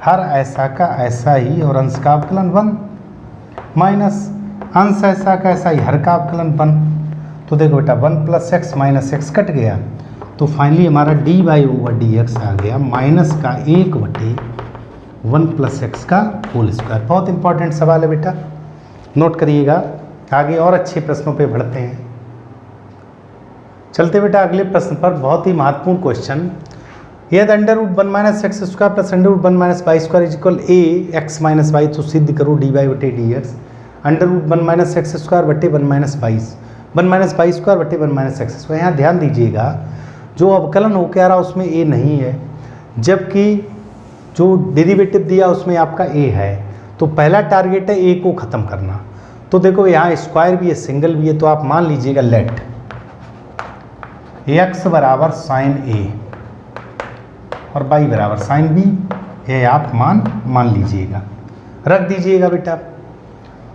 हर ऐसा का ऐसा ही और अंश का अवकलन 1 माइनस अंश ऐसा का ऐसा ही हर का अवकलन 1। तो देखो बेटा 1 plus x minus x cut गया, तो फाइनली हमारा d y over d x आ गया माइनस का 1 बटे 1 प्लस एक्स का होल स्क्वायर। बहुत इंपॉर्टेंट सवाल है बेटा, नोट करिएगा। आगे और अच्छे प्रश्नों पे बढ़ते हैं। चलते बेटा अगले प्रश्न पर, बहुत ही महत्वपूर्ण क्वेश्चन। यदि under root 1 minus x square plus under root 1 minus y square is equal a x minus y, तो सिद्ध करो डी बाई बटे d x under root 1 minus x square बटे 1 minus y, 1 minus y square बटे 1 माइनस एक्स स्क्वायर। यहाँ ध्यान दीजिएगा, जो अवकलन होकर आ रहा उसमें ए नहीं है, जबकि जो डेरिवेटिव दिया उसमें आपका ए है। तो पहला टारगेट है ए को ख़त्म करना। तो देखो यहाँ स्क्वायर भी है सिंगल भी है, तो आप मान लीजिएगा लेट एक्स बराबर साइन ए और बाई बराबर साइन बी, ये आप मान लीजिएगा, रख दीजिएगा बेटा।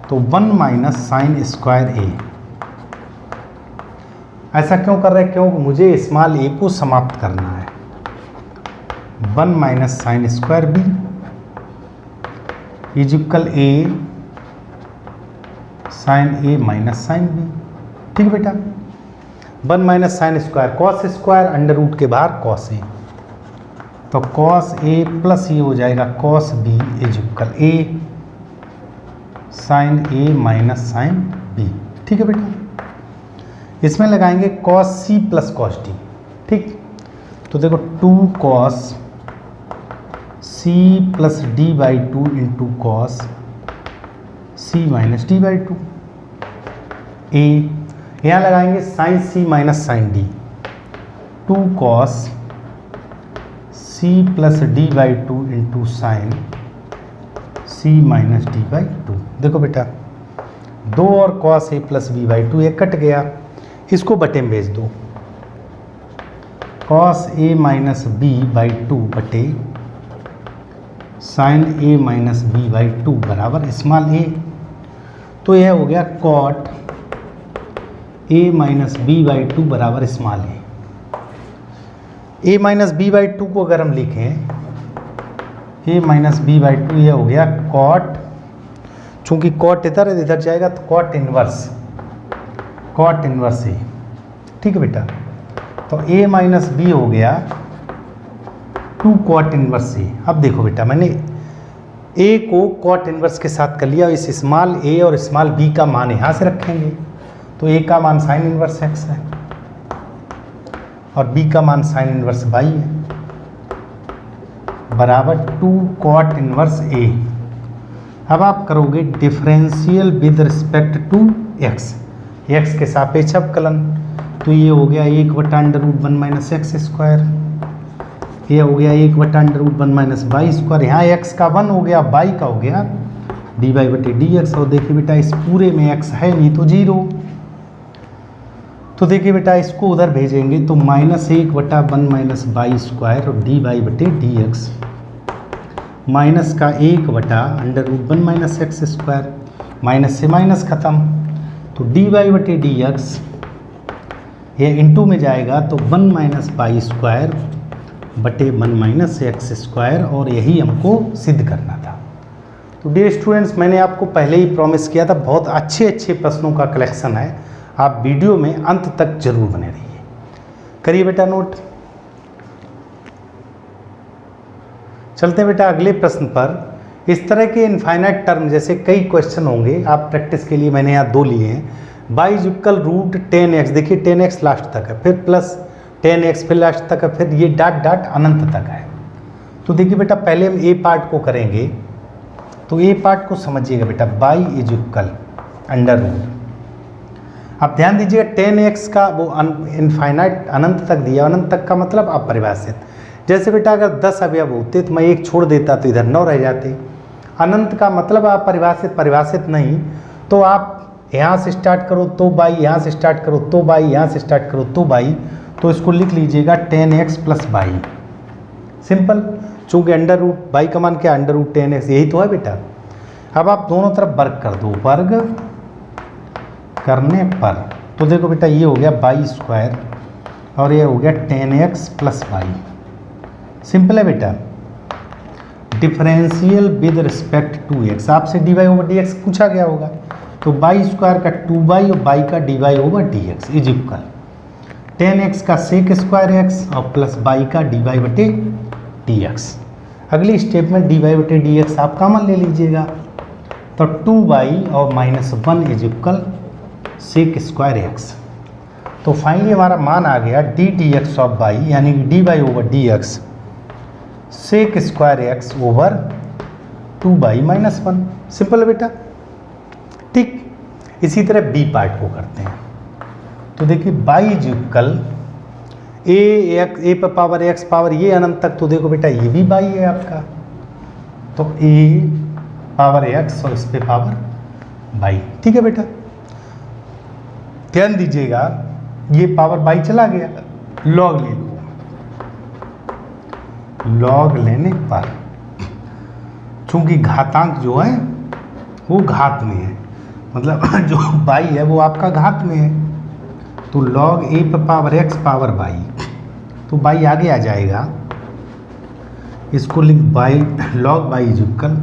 तो 1 माइनस साइन स्क्वायर ए, ऐसा क्यों कर रहे हैं, क्योंकि मुझे स्मॉल ए को समाप्त करना है। 1 minus sine square b is equal a sine a minus sine b. ठीक है बेटा, 1 minus sine square cos square under root के बाहर कॉस ए, तो कॉस ए प्लस ये हो जाएगा cos b is equal a sine a minus sine b. ठीक है बेटा, इसमें लगाएंगे cos c plus cos d. ठीक, तो देखो 2 cos c plus d by 2 into cos c minus d by 2 a, यहाँ लगाएंगे sine c minus sine d, 2 cos c plus d by two into sine c minus d by two. देखो बेटा 2 और cos a plus b by two, ये कट गया, इसको बटे में भेज दो। Cos a minus b by two बटे sine a minus b by two बराबर स्मॉल ए। तो यह हो गया cot a minus b by two बराबर small a. A minus b by two को अगर हम लिखें a minus b by two, यह हो गया कॉट, चूंकि कॉट इधर इधर जाएगा तो कॉट इनवर्स ए। ठीक है बेटा, तो ए माइनस बी हो गया 2 कॉट इनवर्स ए। अब देखो बेटा मैंने ए को कॉट इनवर्स के साथ कर लिया, इस स्मॉल ए और स्मॉल बी का मान यहाँ से रखेंगे, तो ए का मान साइन इनवर्स एक्स है और बी का मान साइन इनवर्स वाई है, बराबर 2 कॉट इनवर्स ए। अब आप करोगे differential with respect to x, x के सापेक्ष अवकलन, तो ये हो गया 1/√1 माइनस एक्स स्क्वायर, ये हो गया 1/√1 माइनस वाई स्क्वायर। यहाँ एक्स का 1 हो गया, वाई का हो गया डी वाई बटे डी एक्स। और देखिए बेटा इस पूरे में एक्स है नहीं तो 0, तो देखिए बेटा इसको उधर भेजेंगे तो -1/1 माइनस वाई स्क्वायर और डी वाई बटे डी एक्स, माइनस का 1/√1 माइनस एक्स स्क्वायर, माइनस से माइनस खत्म, तो डी वाई बटे डी एक्स ये इंटू में जाएगा तो 1 माइनस वाई स्क्वायर बटे 1 माइनस एक्स स्क्वायर, और यही हमको सिद्ध करना था। तो डियर स्टूडेंट्स, मैंने आपको पहले ही प्रॉमिस किया था बहुत अच्छे अच्छे प्रश्नों का कलेक्शन है, आप वीडियो में अंत तक जरूर बने रहिए। करिए बेटा नोट। चलते हैं बेटा अगले प्रश्न पर। इस तरह के इनफाइनाइट टर्म जैसे कई क्वेश्चन होंगे, आप प्रैक्टिस के लिए मैंने यहाँ 2 लिए हैं। बाई इक्वल रूट 10x, देखिए 10x लास्ट तक है, फिर प्लस 10x फिर लास्ट तक है, फिर ये डॉट डॉट अनंत तक है। तो देखिए बेटा पहले हम ए पार्ट को करेंगे, तो ए पार्ट को समझिएगा बेटा, y is equal under root. अब ध्यान दीजिएगा 10x का वो इनफाइनाइट अनंत तक दिया, अनंत तक का मतलब अपरिभाषित। जैसे बेटा अगर 10 अवयव होते तो मैं 1 छोड़ देता तो इधर 9 रह जाते। अनंत का मतलब अपरिभाषित, परिभाषित नहीं, तो आप यहाँ से स्टार्ट करो तो बाई, यहाँ से स्टार्ट करो तो बाई, यहाँ से स्टार्ट करो तो बाई, तो इसको लिख लीजिएगा 10x प्लस बाई, सिंपल। चूंकि अंडर रूट बाई का मान क्या, अंडर रूट 10x, यही तो है बेटा। अब आप दोनों तरफ वर्ग कर दो, वर्ग करने पर तो देखो बेटा ये हो गया बाई स्क्वायर और ये हो गया 10x प्लस बाई, सिंपल है बेटा। Differential with respect to x, आपसे d y over d x पूछा गया होगा, तो बाई स्क्वायर का 2y और बाई का d y over d x is equal 10x का सेक स्क्वायर एक्स और प्लस बाई का डी वाई बटे डी एक्स। अगली स्टेप में डी वाई बटे डी एक्स आप कॉमन ले लीजिएगा, तो 2y और -1 is equal sec square x. तो फाइनली हमारा मान आ गया d d x of y, यानी कि d y over d x sec square x over 2y - 1, simple है बेटा। ठीक, इसी तरह बी पार्ट को करते हैं, तो देखिए बाई इज इक्वल ए पर पावर एक्स पावर ये अनंत तक, तो देखो बेटा ये भी बाई है आपका, तो ए पावर एक्स और इस पे पावर बाई। ठीक है बेटा, ध्यान दीजिएगा ये पावर बाई चला गया, लॉग ले लो, लॉग लेने पर चूंकि घातांक जो है वो घात में है, मतलब जो बाई है वो आपका घात में है, तो लॉग ए पर पावर एक्स पावर बाई, तो बाई आगे आ जाएगा, इसको लिख y log y is equal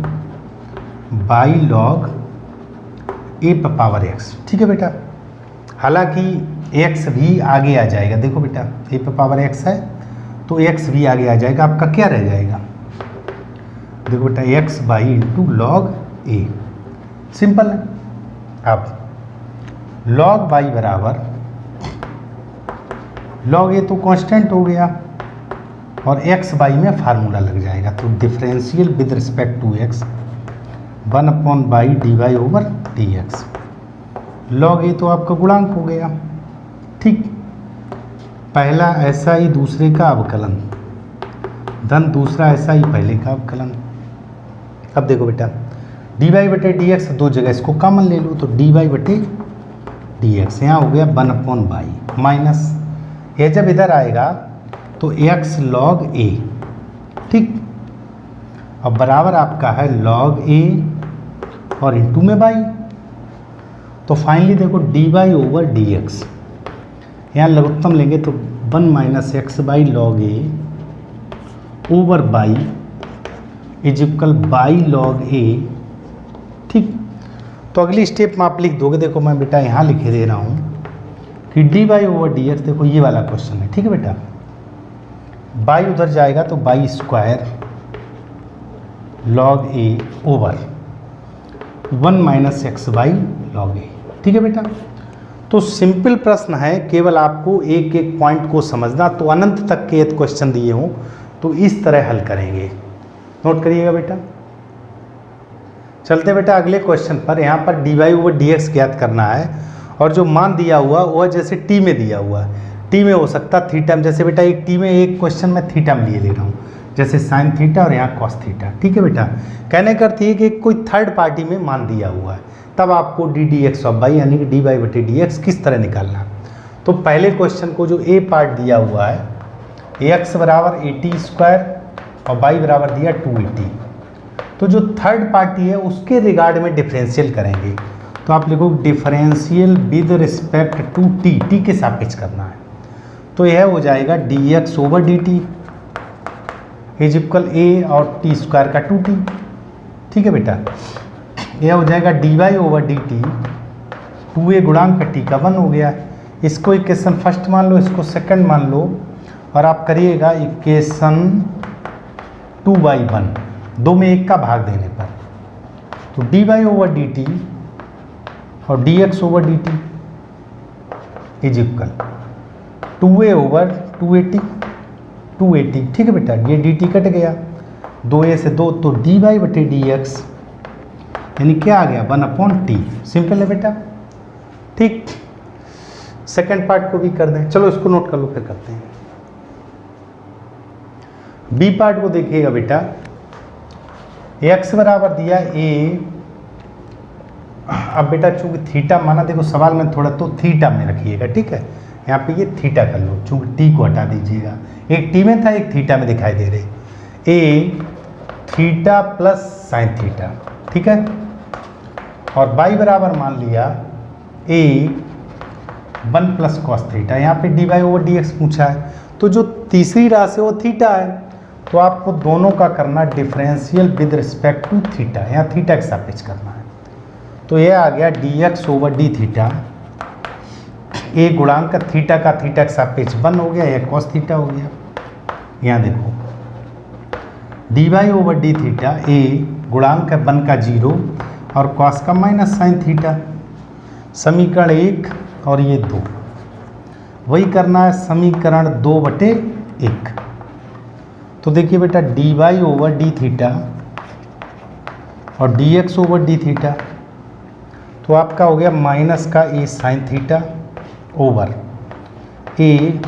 y log a पर पावर एक्स। ठीक है बेटा, हालांकि एक्स भी आगे आ जाएगा, देखो बेटा ए पर पावर एक्स है तो एक्स भी आगे आ जाएगा, आपका क्या रह जाएगा, देखो बेटा x by into log A, simple है। अब लॉग बाई बराबर लॉग ए तो कांस्टेंट हो गया और एक्स बाई में फार्मूला लग जाएगा, तो differential with respect to x 1/बाई d y over d x. Log a तो आपका गुणांक हो गया। ठीक, पहला ऐसा ही दूसरे का अवकलन धन दूसरा ऐसा ही पहले का अवकलन। अब देखो बेटा डी वाई बटे डी एक्स, दो जगह इसको कॉमन ले लो तो डी वाई बटे डी एक्स, यहाँ हो गया 1/y माइनस ये जब इधर आएगा तो x log a, ठीक, अब बराबर आपका है log a और इंटू में y। तो फाइनली देखो d y over d x, यहाँ लघुत्तम लेंगे तो 1 minus x y log a over y is equal y log a, ठीक। तो अगली स्टेप में आप लिख दोगे, देखो मैं बेटा यहाँ लिखे दे रहा हूँ कि d y over d x, देखो ये वाला क्वेश्चन है, ठीक है बेटा, बाई उधर जाएगा तो y square log a over 1 minus x y log a, ठीक है बेटा। तो सिंपल प्रश्न है, केवल आपको एक एक पॉइंट को समझना, तो अनंत तक के यदि क्वेश्चन दिए हों तो इस तरह हल करेंगे, नोट करिएगा बेटा। चलते बेटा अगले क्वेश्चन पर। यहाँ पर d y over d x ज्ञात करना है और जो मान दिया हुआ वह जैसे टी में दिया हुआ है, टी में हो सकता थीटा में, जैसे बेटा एक टी में एक क्वेश्चन में थीटा में लिए ले रहा हूँ, जैसे साइन थीटा और यहाँ कॉस थीटा, ठीक है बेटा। कहने का अर्थ ये कि कोई थर्ड पार्टी में मान दिया हुआ है, तब आपको d d x of y यानी कि डी वाई बटे डी एक्स किस तरह निकालना। तो पहले क्वेश्चन को जो ए पार्ट दिया हुआ है, एक्स बराबर 80 स्क्वायर और वाई बराबर दिया 280, तो जो थर्ड पार्टी है उसके रिगार्ड में डिफरेंशियल करेंगे, तो आप लिखो differential with respect to t, t के सापेक्ष करना है। तो यह हो जाएगा d x over d t is equal a और टी स्क्वायर का 2t, ठीक है बेटा। यह हो जाएगा d y over d t 2a गुणांक का टी का 1 हो गया। इसको इक्वेशन फर्स्ट मान लो, इसको सेकंड मान लो और आप करिएगा इक्वेशन 2/1, 2 में 1 का भाग देने पर, तो d y over d t और d x over d t is equal 2a over 280, ठीक है बेटा। ये डी टी कट गया, 2a से 2, तो डी वाई बटे डी एक्स यानी क्या आ गया 1/t, सिंपल है बेटा, ठीक। सेकंड पार्ट को भी कर दें, चलो इसको नोट कर लो फिर करते हैं। बी पार्ट को देखिएगा बेटा, x बराबर दिया a, अब बेटा चूंकि थीटा माना, देखो सवाल में थोड़ा तो थीटा में रखिएगा, ठीक है। यहाँ पे ये थीटा कर लो, चूंकि टी को हटा दीजिएगा, एक टी में था एक थीटा में दिखाई दे रहे, ए थीटा प्लस साइन थीटा, ठीक है। और बाई बराबर मान लिया ए 1 प्लस कॉस थीटा, यहाँ पे d y over d x पूछा है, तो जो तीसरी राशि वो थीटा है, तो आपको दोनों का करना differential with respect to theta, यहाँ थीटा के सापेक्ष करना है। तो ये आ गया d x over d theta, a गुणांक का थीटा के सापेक्ष 1 हो गया, यह कॉस थीटा हो गया। यहाँ देखो d y over d theta, a गुणांक है 1 का 0 और कॉस का माइनस साइन थीटा, समीकरण 1 और ये 2, वही करना है समीकरण 2/1। तो देखिए बेटा d y over d theta और d x over d theta, तो आपका हो गया माइनस का a sine theta over a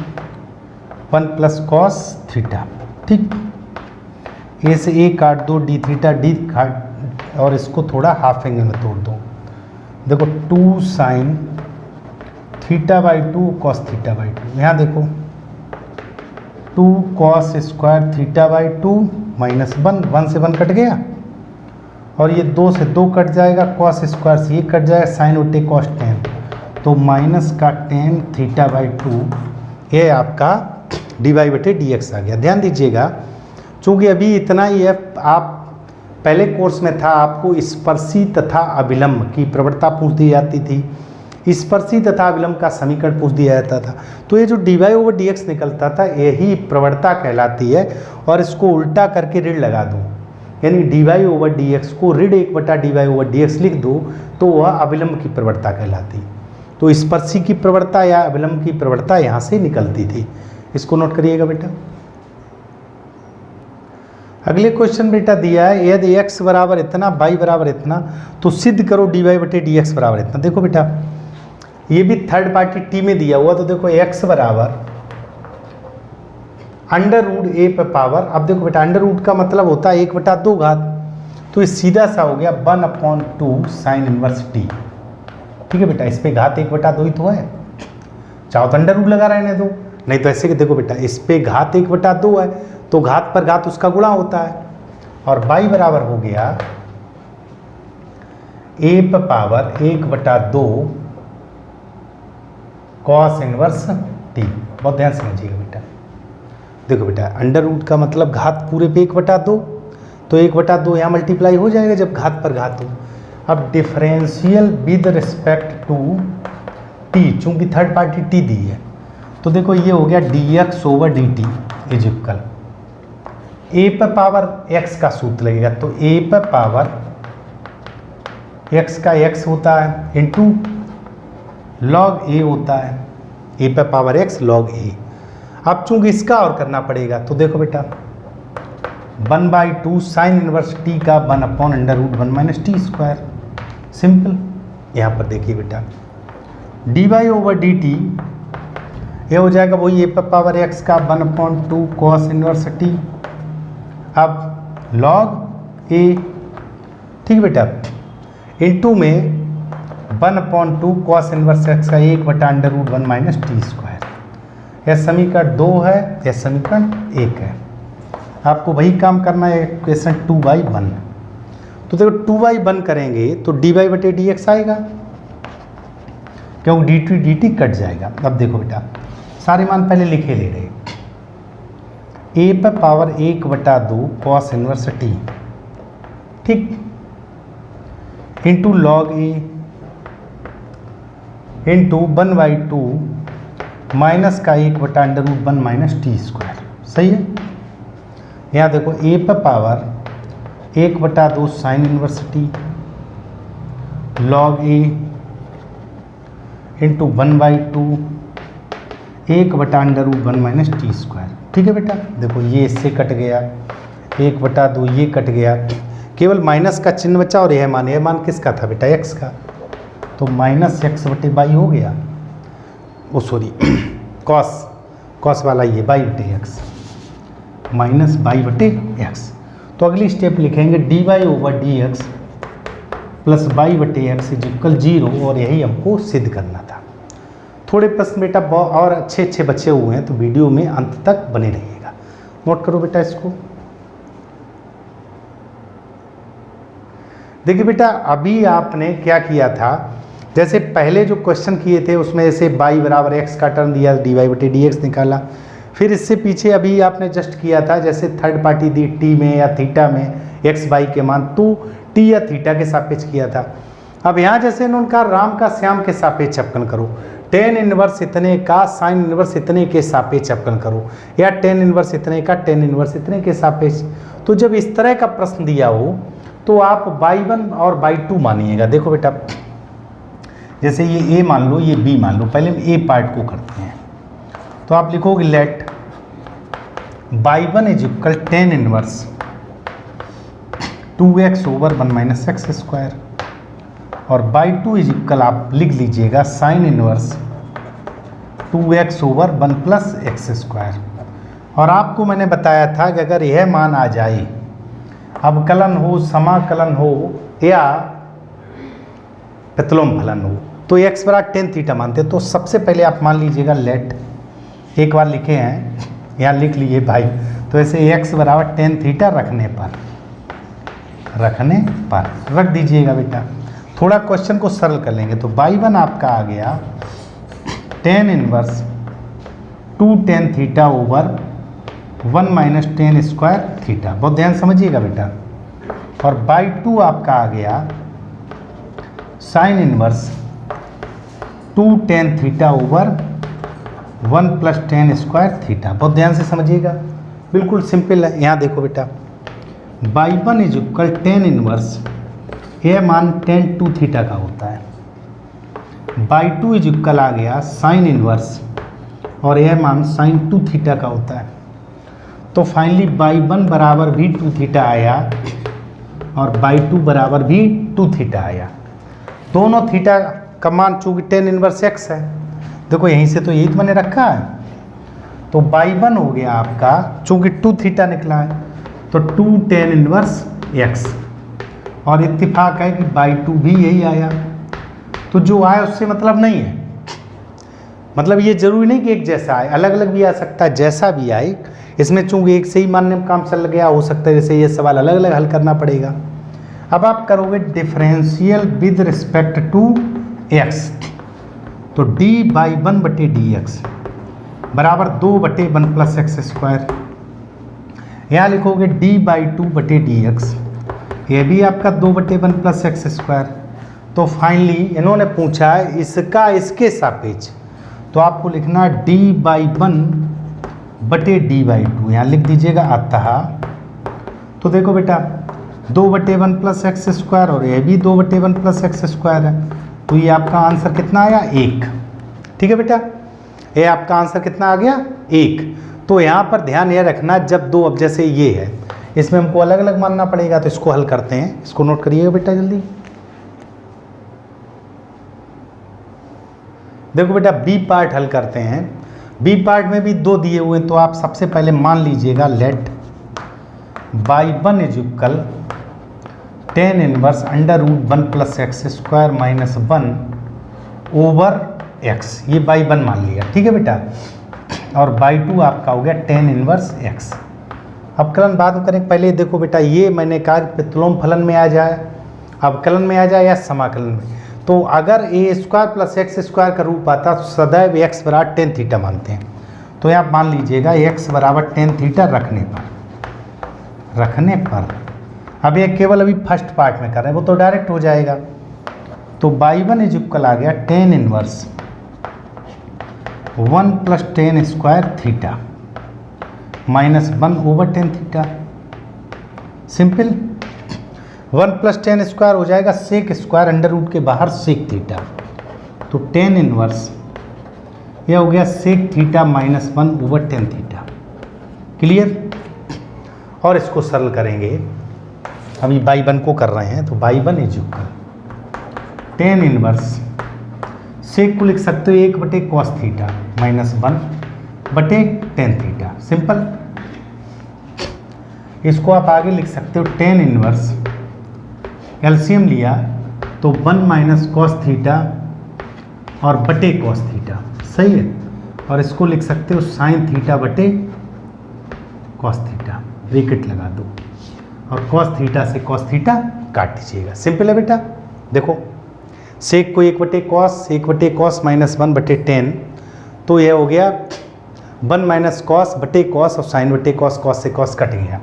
1 plus cos theta, ठीक। ए से ए काट दो, डी थीटा डी काट, और इसको थोड़ा हाफ एंगल में तोड़ दो, देखो 2 sine theta by 2 cos theta by 2, यहाँ देखो 2 cos square theta by 2 minus 1 से 1 कट गया, और ये 2 से 2 कट जाएगा, कॉस स्क्वायर से ये कट जाएगा, साइन उल्टे कॉस टेन, तो माइनस का टेन थीटा बाई 2, ये आपका डी वाई बटे डी एक्स आ गया। ध्यान दीजिएगा, चूँकि अभी इतना ही है, आप पहले कोर्स में था आपको स्पर्शी तथा अभिलंब की प्रवणता पूछ दी जाती थी, स्पर्शी तथा अभिलंब का समीकरण पूछ दिया जाता था, तो ये जो d y over d x निकलता था यही प्रवणता कहलाती है, और इसको उल्टा करके ऋण लगा दूँ, यानी d y over d x को ऋण 1/dy ओवर डी एक्स लिख दो, तो वह अभिलंब की प्रवणता कहलाती। तो स्पर्शी की प्रवणता या अभिलंब की प्रवणता यहाँ से निकलती थी, इसको नोट करिएगा बेटा। अगले क्वेश्चन बेटा दिया है, यदि x बराबर इतना y बराबर इतना, तो सिद्ध करो डी वाई बटे डी एक्स बराबर इतना। देखो बेटा ये भी थर्ड पार्टी टी में दिया हुआ, तो देखो x बराबर अंडर रूट ए पे पावर, अब देखो बेटा अंडर रूट का मतलब होता है 1/2 घात, तो ये सीधा सा हो गया 1/2 साइन इनवर्स टी। ठीक है बेटा, इस पे घात 1/2 ही तो है, चाहो तो अंडर रूट लगा रहने दो, नहीं तो ऐसे कि देखो बेटा इस पे घात 1/2 है तो घात पर घात उसका गुणा होता है, और बाई बराबर हो गया ए पे पावर 1/2 कॉस इनवर्स टी। बहुत ध्यान समझिएगा बेटा, देखो बेटा अंडर रूट का मतलब घात पूरे पे 1/2, तो 1/2 यहाँ मल्टीप्लाई हो जाएगा जब घात पर घात हो। अब differential with respect to t, चूंकि थर्ड पार्टी टी दी है, तो देखो ये हो गया dx/dt इज इक्वल ए पे पावर x का सूत्र लगेगा, तो ए पे पावर x का x होता है इंटू लॉग a होता है, ए पे पावर x लॉग a। अब चूंकि इसका और करना पड़ेगा, तो देखो बेटा 1/2 साइन इनवर्स टी का 1/√1 - t², सिंपल। यहाँ पर देखिए बेटा dy/dt ये हो जाएगा वही ए पे पावर x का 1/2 कॉस इनवर्स टी, अब लॉग a, ठीक बेटा, इंटू में 1/2 कॉस इनवर्स x का 1/√1 - t²। यह समीकरण 2 है, यह समीकरण 1 है। आपको वही काम करना है इक्वेशन 2/1। तो देखो 2/1 करेंगे तो dy/dx आएगा, क्योंकि dt कट जाएगा। अब देखो बेटा सारे मान पहले लिखे ले रहे, ए पे पावर 1/2 कॉस इनवर्स टी, ठीक, into log a into 1/2 minus का 1/√1 - t², सही है। यहाँ देखो ए पे power 1/2 sine inverse t log a into 1/2 1/√1 - t², ठीक है बेटा। देखो ये इससे कट गया, 1/2 ये कट गया, केवल माइनस का चिन्ह बचा, और यह मान किसका था बेटा x का, तो -x/बाई हो गया, वो सॉरी कॉस वाला ये बाई/x -बाई/x। तो अगली स्टेप लिखेंगे dy/dx प्लस बाई/x इज इक्वल 0, और यही हमको सिद्ध करना था। थोड़े प्रश्न बेटा और अच्छे बचे हुए हैं, तो वीडियो में अंत तक बने रहिएगा। नोट करो बेटा इसको। देखिए बेटा अभी आपने क्या किया था, जैसे पहले जो क्वेश्चन किए थे उसमें जैसे बाई बराबर x का टर्म दिया, dy/dx निकाला, फिर इससे पीछे अभी आपने जस्ट किया था जैसे थर्ड पार्टी दी t में या थीटा में x बाई के मान, तो t या थीटा के सापेक्ष किया था। अब यहाँ जैसे इन्होंने कहा राम का श्याम के सापेक्ष अवकलन करो, tan इनवर्स इतने का साइन इनवर्स इतने के सापेक्ष अवकलन करो, या tan इनवर्स इतने का tan इनवर्स इतने के सापेक्ष। तो जब इस तरह का प्रश्न दिया हो तो आप बाई1 और बाई2 मानिएगा। देखो बेटा जैसे ये a मान लो, ये b मान लो, पहले हम a पार्ट को करते हैं, तो आप लिखोगे लेट बाई1 is equal tan inverse 2x/1 - x², और बाई2 इज इक्वल आप लिख लीजिएगा साइन इनवर्स 2x/1 + x²। और आपको मैंने बताया था कि अगर यह मान आ जाए, अवकलन हो, समाकलन हो या प्रतिलोम फलन हो, तो x बराबर tan थीटा मानते हैं। तो सबसे पहले आप मान लीजिएगा लेट, एक बार लिखे हैं यहाँ लिख लीजिए भाई, तो ऐसे x बराबर tan थीटा रखने पर रख दीजिएगा बेटा। थोड़ा क्वेश्चन को सरल कर लेंगे, तो बाई1 आपका आ गया tan inverse 2 tan theta over 1 - tan² theta, बहुत ध्यान समझिएगा बेटा। और बाई2 आपका आ गया sine inverse 2 tan theta over 1 + tan² theta, बहुत ध्यान से समझिएगा, बिल्कुल सिंपल है। यहाँ देखो बेटा बाई1 इज इक्वल tan इनवर्स, यह मान tan 2 थीटा का होता है, बाई2 इज इक्वल आ गया साइन इनवर्स, और यह मान sin 2 थीटा का होता है। तो फाइनली बाई1 बराबर भी 2 थीटा आया, और बाई2 बराबर भी 2 थीटा आया। दोनों थीटा का मान चूंकि tan इनवर्स x है, देखो यहीं से तो यही तो मैंने रखा है, तो बाई 1 हो गया आपका, चूंकि 2 थीटा निकला है तो 2 tan इनवर्स x, और इत्तेफाक है कि बाई 2 भी यही आया। तो जो आया उससे मतलब नहीं है, मतलब ये जरूरी नहीं कि एक जैसा आए, अलग अलग भी आ सकता है, जैसा भी आए। इसमें चूंकि एक से ही मानने में काम चल गया, हो सकता है जैसे ये सवाल अलग अलग हल करना पड़ेगा। अब आप करोगे differential with respect to x, तो d बाई 1 बटे डी एक्स बराबर 2 बटे 1 प्लस एक्स स्क्वायर। यहाँ लिखोगे d बाई 2 बटे डी एक्स, ये भी आपका 2 बटे 1 प्लस एक्स स्क्वायर। तो फाइनली इन्होंने पूछा है इसका इसके सापेक्ष, तो आपको लिखना d बाई 1 बटे d बाई 2, यहाँ लिख दीजिएगा अतः। तो देखो बेटा 2 बटे 1 प्लस एक्स स्क्वायर और ये भी 2 बटे 1 प्लस एक्स स्क्वायर है, तो ये आपका आंसर कितना आया 1। ठीक है बेटा, ये आपका आंसर कितना आ गया 1। तो यहाँ पर ध्यान यह रखना, जब दो, अब जैसे ये है इसमें हमको अलग अलग मानना पड़ेगा, तो इसको हल करते हैं। इसको नोट करिएगा बेटा जल्दी। देखो बेटा बी पार्ट हल करते हैं। बी पार्ट में भी 2 दिए हुए हैं, तो आप सबसे पहले मान लीजिएगा let y 1 is equal tan inverse under root 1 plus x square minus 1 over x, ये बाई 1 मान लिया। ठीक है बेटा, और बाई 2 आपका हो गया tan इनवर्स x। अवकलन बाद में करें, पहले देखो बेटा ये मैंने कहा प्रतिलोम फलन में आ जाए, अवकलन में आ जाए या समाकलन में। तो अगर ए स्क्वायर प्लस एक्स स्क्वायर का रूप आता तो सदैव x बराबर tan थीटा मानते हैं। तो यहाँ मान लीजिएगा x बराबर tan थीटा रखने पर अब ये केवल अभी फर्स्ट पार्ट में कर रहे हैं, वो तो डायरेक्ट हो जाएगा। तो बाई 1 इज इक्वल आ गया tan inverse 1 plus tan square theta minus 1 over tan theta. Simple, 1 plus tan square हो जाएगा सेक स्क्वायर अंडर रूट के बाहर सेक थीटा, तो tan इनवर्स यह हो गया sec theta minus 1 over tan theta. Clear, और इसको सरल करेंगे, अभी बाई 1 को कर रहे हैं, तो y 1 is equal tan inverse sec को लिख सकते हो 1 बटे कॉस थीटा माइनस 1 बटे tan थीटा। सिंपल, इसको आप आगे लिख सकते हो tan इनवर्स, एलसीएम लिया तो 1 माइनस कॉस थीटा और बटे कॉस थीटा, सही है। और इसको लिख सकते हो साइन थीटा बटे कॉस थीटा, ब्रैकेट लगा दो और कॉस थीटा से कॉस थीटा काट दीजिएगा। सिंपल है बेटा। देखो सेक को 1 बटे कॉस माइनस 1 बटे tan, तो यह हो गया 1 माइनस कॉस बटे कॉस और साइन बटे कॉस, कॉस से कॉस कट गया।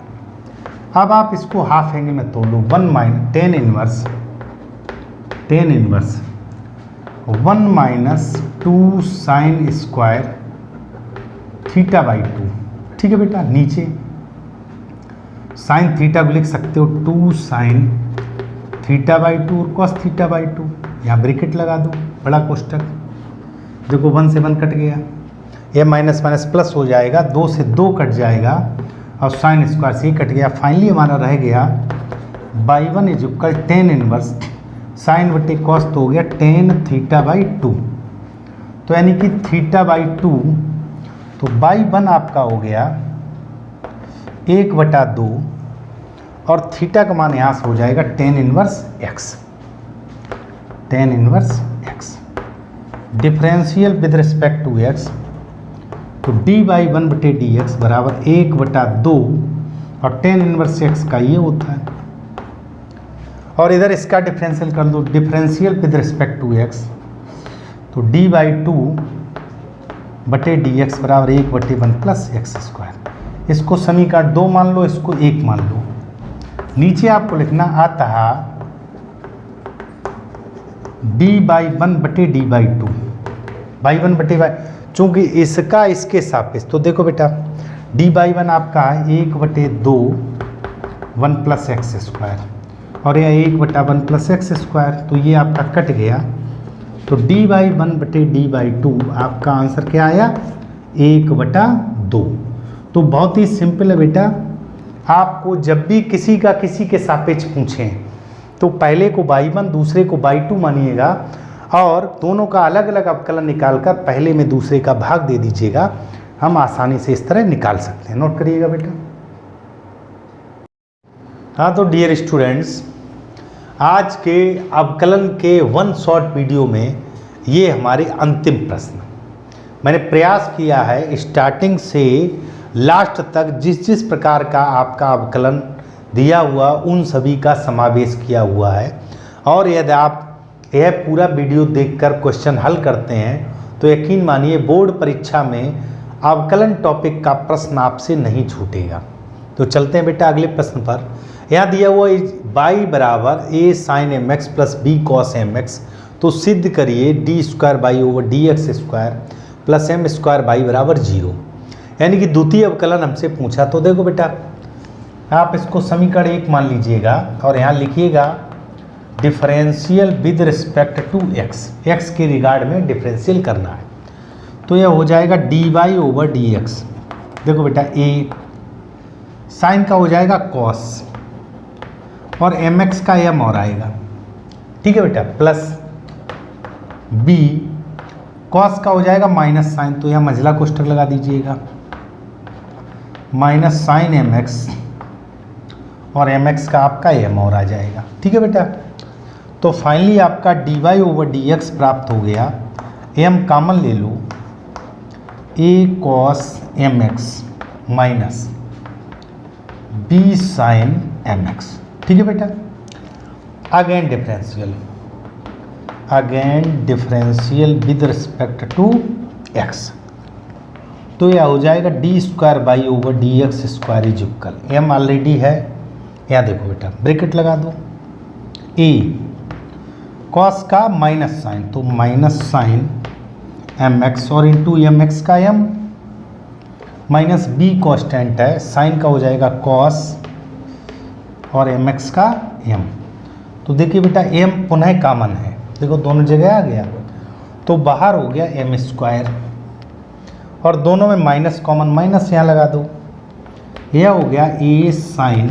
अब आप इसको हाफ एंगल में तोड़ लो, 1 minus tan inverse 1 minus 2 sine square theta by 2। ठीक है बेटा, नीचे साइन थीटा को लिख सकते हो 2 साइन थीटा बाई 2 और कॉस थीटा बाई 2, यहाँ ब्रैकेट लगा दो, बड़ा कोष्टक। देखो 1 से 1 कट गया, ये माइनस माइनस प्लस हो जाएगा, 2 से 2 कट जाएगा और साइन स्क्वायर से ही कट गया। फाइनली हमारा रह गया by 1 is equal tan inverse sine बटे कॉस, तो हो गया tan थीटा बाई 2, तो यानी कि थीटा बाई 2, तो बाई 1 आपका हो गया 1/2 और थीटा का मान यहाँ से हो जाएगा tan inverse x। Differential with respect to x, तो d बाई 1 बटे डी एक्स बराबर 1/2 और tan इनवर्स x का ये होता है। और इधर इसका डिफरेंशियल कर दो, differential with respect to x, तो d बाई 2 बटे डी एक्स बराबर 1/1 प्लस एक्स स्क्वायर। इसको समीकरण 2 मान लो, इसको 1 मान लो। नीचे आपको लिखना अतः d बाई 1 बटे d बाई 2, बाई 1 बटे बाई, चूँकि इसका इसके सापेक्ष, तो देखो बेटा d बाई 1 आपका है 1/2 1 प्लस एक्स स्क्वायर और यह 1/1 प्लस एक्स स्क्वायर, तो ये आपका कट गया। तो d बाई 1 बटे d बाई 2 आपका आंसर क्या आया 1/2। तो बहुत ही सिंपल है बेटा, आपको जब भी किसी का किसी के सापेक्ष पूछें तो पहले को बाई 1 दूसरे को बाई 2 मानिएगा और दोनों का अलग अलग अवकलन निकालकर पहले में दूसरे का भाग दे दीजिएगा। हम आसानी से इस तरह निकाल सकते हैं। नोट करिएगा बेटा। हाँ, तो डियर स्टूडेंट्स, आज के अवकलन के वन शॉर्ट वीडियो में ये हमारे अंतिम प्रश्न। मैंने प्रयास किया है स्टार्टिंग से लास्ट तक जिस जिस प्रकार का आपका अवकलन दिया हुआ उन सभी का समावेश किया हुआ है। और यदि आप यह पूरा वीडियो देखकर क्वेश्चन हल करते हैं तो यकीन मानिए बोर्ड परीक्षा में अवकलन टॉपिक का प्रश्न आपसे नहीं छूटेगा। तो चलते हैं बेटा अगले प्रश्न पर। यहाँ दिया हुआ y बराबर a sin mx plus b cos mx, तो सिद्ध करिए d square by over d x square plus m square y बराबर 0। यानी कि द्वितीय अवकलन हमसे पूछा। तो देखो बेटा, आप इसको समीकरण 1 मान लीजिएगा और यहाँ लिखिएगा differential with respect to x, x के रिगार्ड में डिफरेंशियल करना है। तो यह हो जाएगा d y over d x. देखो बेटा, a साइन का हो जाएगा कॉस और एम एक्स का एम और आएगा, ठीक है बेटा, प्लस b कॉस का हो जाएगा माइनस साइन, तो यहाँ मंझला कोष्ठक लगा दीजिएगा, माइनस साइन एम एक्स और एम एक्स का आपका एम और आ जाएगा, ठीक है बेटा। तो फाइनली आपका d y over d x प्राप्त हो गया। एम कॉमन ले लो, a cos m x minus b sine m x, ठीक है बेटा। Again differential with respect to x, तो यह हो जाएगा d square by over d x square is equal, m already है, यहाँ देखो बेटा ब्रैकेट लगा दो, ए कॉस का माइनस साइन, तो माइनस साइन एम एक्स और इंटू एम एक्स का एम, माइनस बी कॉन्स्टेंट है, साइन का हो जाएगा कॉस और एम एक्स का एम। तो देखिए बेटा एम पुनः कॉमन है, देखो दोनों जगह आ गया, तो बाहर हो गया एम स्क्वायर और दोनों में माइनस कॉमन, माइनस यहाँ लगा दो, यह हो गया a sine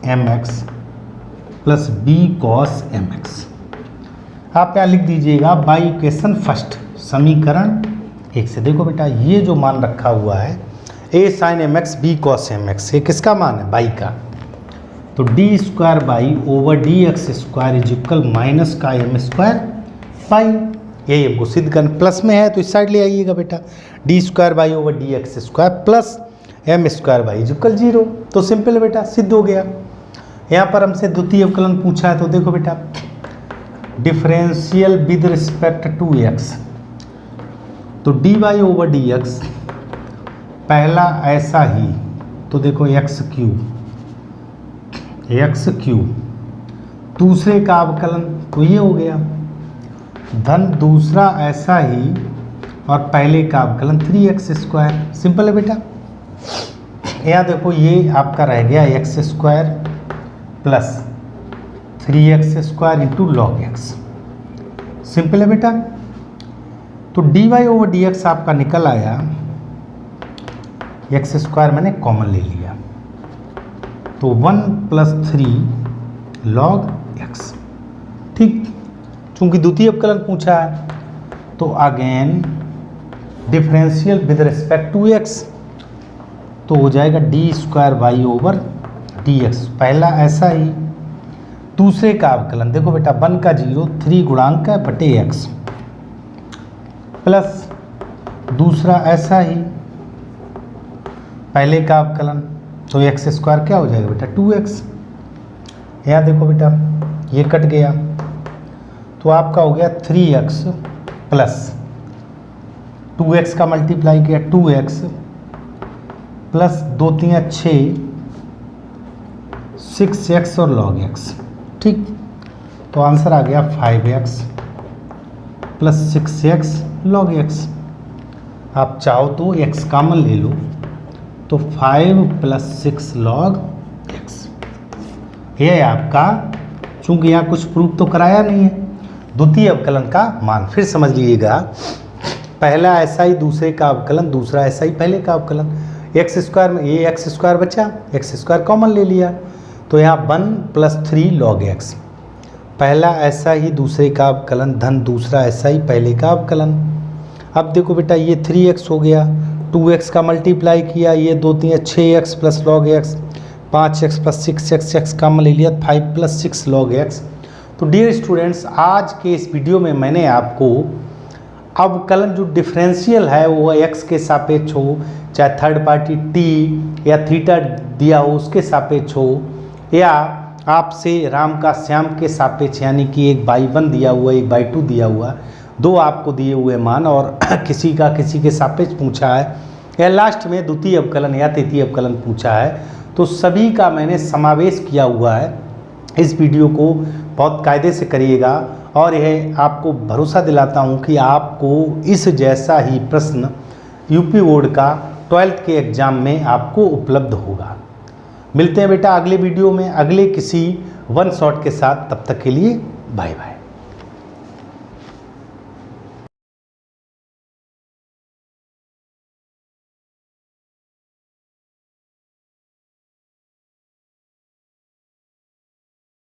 m x plus b cos m x. आप यहाँ लिख दीजिएगा बाई इक्वेशन फर्स्ट, समीकरण 1 से। देखो बेटा ये जो मान रखा हुआ है a sine m x b cos m x, ये किसका मान है? बाई का। तो d square by over d x square is equal minus का एम स्क्वायर बाई, यही हमको सिद्ध करना, प्लस में है तो इस साइड ले आइएगा बेटा, d square by over d x square plus m square y is equal 0। तो सिंपल है बेटा, सिद्ध हो गया। यहाँ पर हमसे द्वितीय अवकलन पूछा है, तो देखो बेटा differential with respect to x, तो d y over d x पहला ऐसा ही, तो देखो एक्स क्यूब, दूसरे का अवकलन तो ये हो गया, धन दूसरा ऐसा ही और पहले का अवकलन 3x स्क्वायर। सिंपल है बेटा। यहाँ देखो ये आपका रह गया x square plus 3x square into log x. Simple है बेटा। तो d y over d x आपका निकल आया, एक्स स्क्वायर मैंने कॉमन ले लिया, तो 1 प्लस 3 लॉग एक्स, ठीक। चूंकि द्वितीय अवकलन पूछा है तो again differential with respect to x, तो हो जाएगा d square by over d x, पहला ऐसा ही, दूसरे का अवकलन देखो बेटा 1 का 0, 3 गुणांक है बटे एक्स, प्लस दूसरा ऐसा ही, पहले का अवकलन, तो एक्स स्क्वायर क्या हो जाएगा बेटा 2x। यहाँ देखो बेटा ये कट गया, तो आपका हो गया 3x प्लस 2x का मल्टीप्लाई किया 2x प्लस 2 3 6 6x और लॉग x, ठीक। तो आंसर आ गया 5x plus 6x log x। आप चाहो तो x कॉमन ले लो, तो 5 प्लस 6 लॉग x, ये आपका, चूंकि यहाँ कुछ प्रूफ तो कराया नहीं है, द्वितीय अवकलन का मान। फिर समझ लीजिएगा, पहला ऐसा ही दूसरे का अवकलन, दूसरा ऐसा ही पहले का अवकलन, एक्स स्क्वायर में ये एक्स स्क्वायर बचा, एक्स स्क्वायर कॉमन ले लिया, तो यहाँ 1 प्लस 3 लॉग एक्स, पहला ऐसा ही दूसरे का अवकलन धन दूसरा ऐसा ही पहले का अवकलन। अब देखो बेटा ये 3x हो गया, 2x का मल्टीप्लाई किया, ये 2 3 6x plus log x, 5x plus 6x, x का ले लिया 5 प्लस 6 लॉग x। तो डियर स्टूडेंट्स, आज के इस वीडियो में मैंने आपको अवकलन जो डिफरेंशियल है वो x के सापेक्ष हो, चाहे थर्ड पार्टी t या थीटा दिया हो उसके सापेक्ष हो, या आपसे राम का श्याम के सापेक्ष यानी कि एक बाई 1 दिया हुआ, एक बाई 2 दिया हुआ, दो आपको दिए हुए मान और किसी का किसी के सापेक्ष पूछा है, या लास्ट में द्वितीय अवकलन या तृतीय अवकलन पूछा है, तो सभी का मैंने समावेश किया हुआ है। इस वीडियो को बहुत कायदे से करिएगा और यह आपको भरोसा दिलाता हूं कि आपको इस जैसा ही प्रश्न यूपी बोर्ड का 12th के एग्ज़ाम में आपको उपलब्ध होगा। मिलते हैं बेटा अगले वीडियो में अगले किसी वन शॉट के साथ, तब तक के लिए बाय बाय।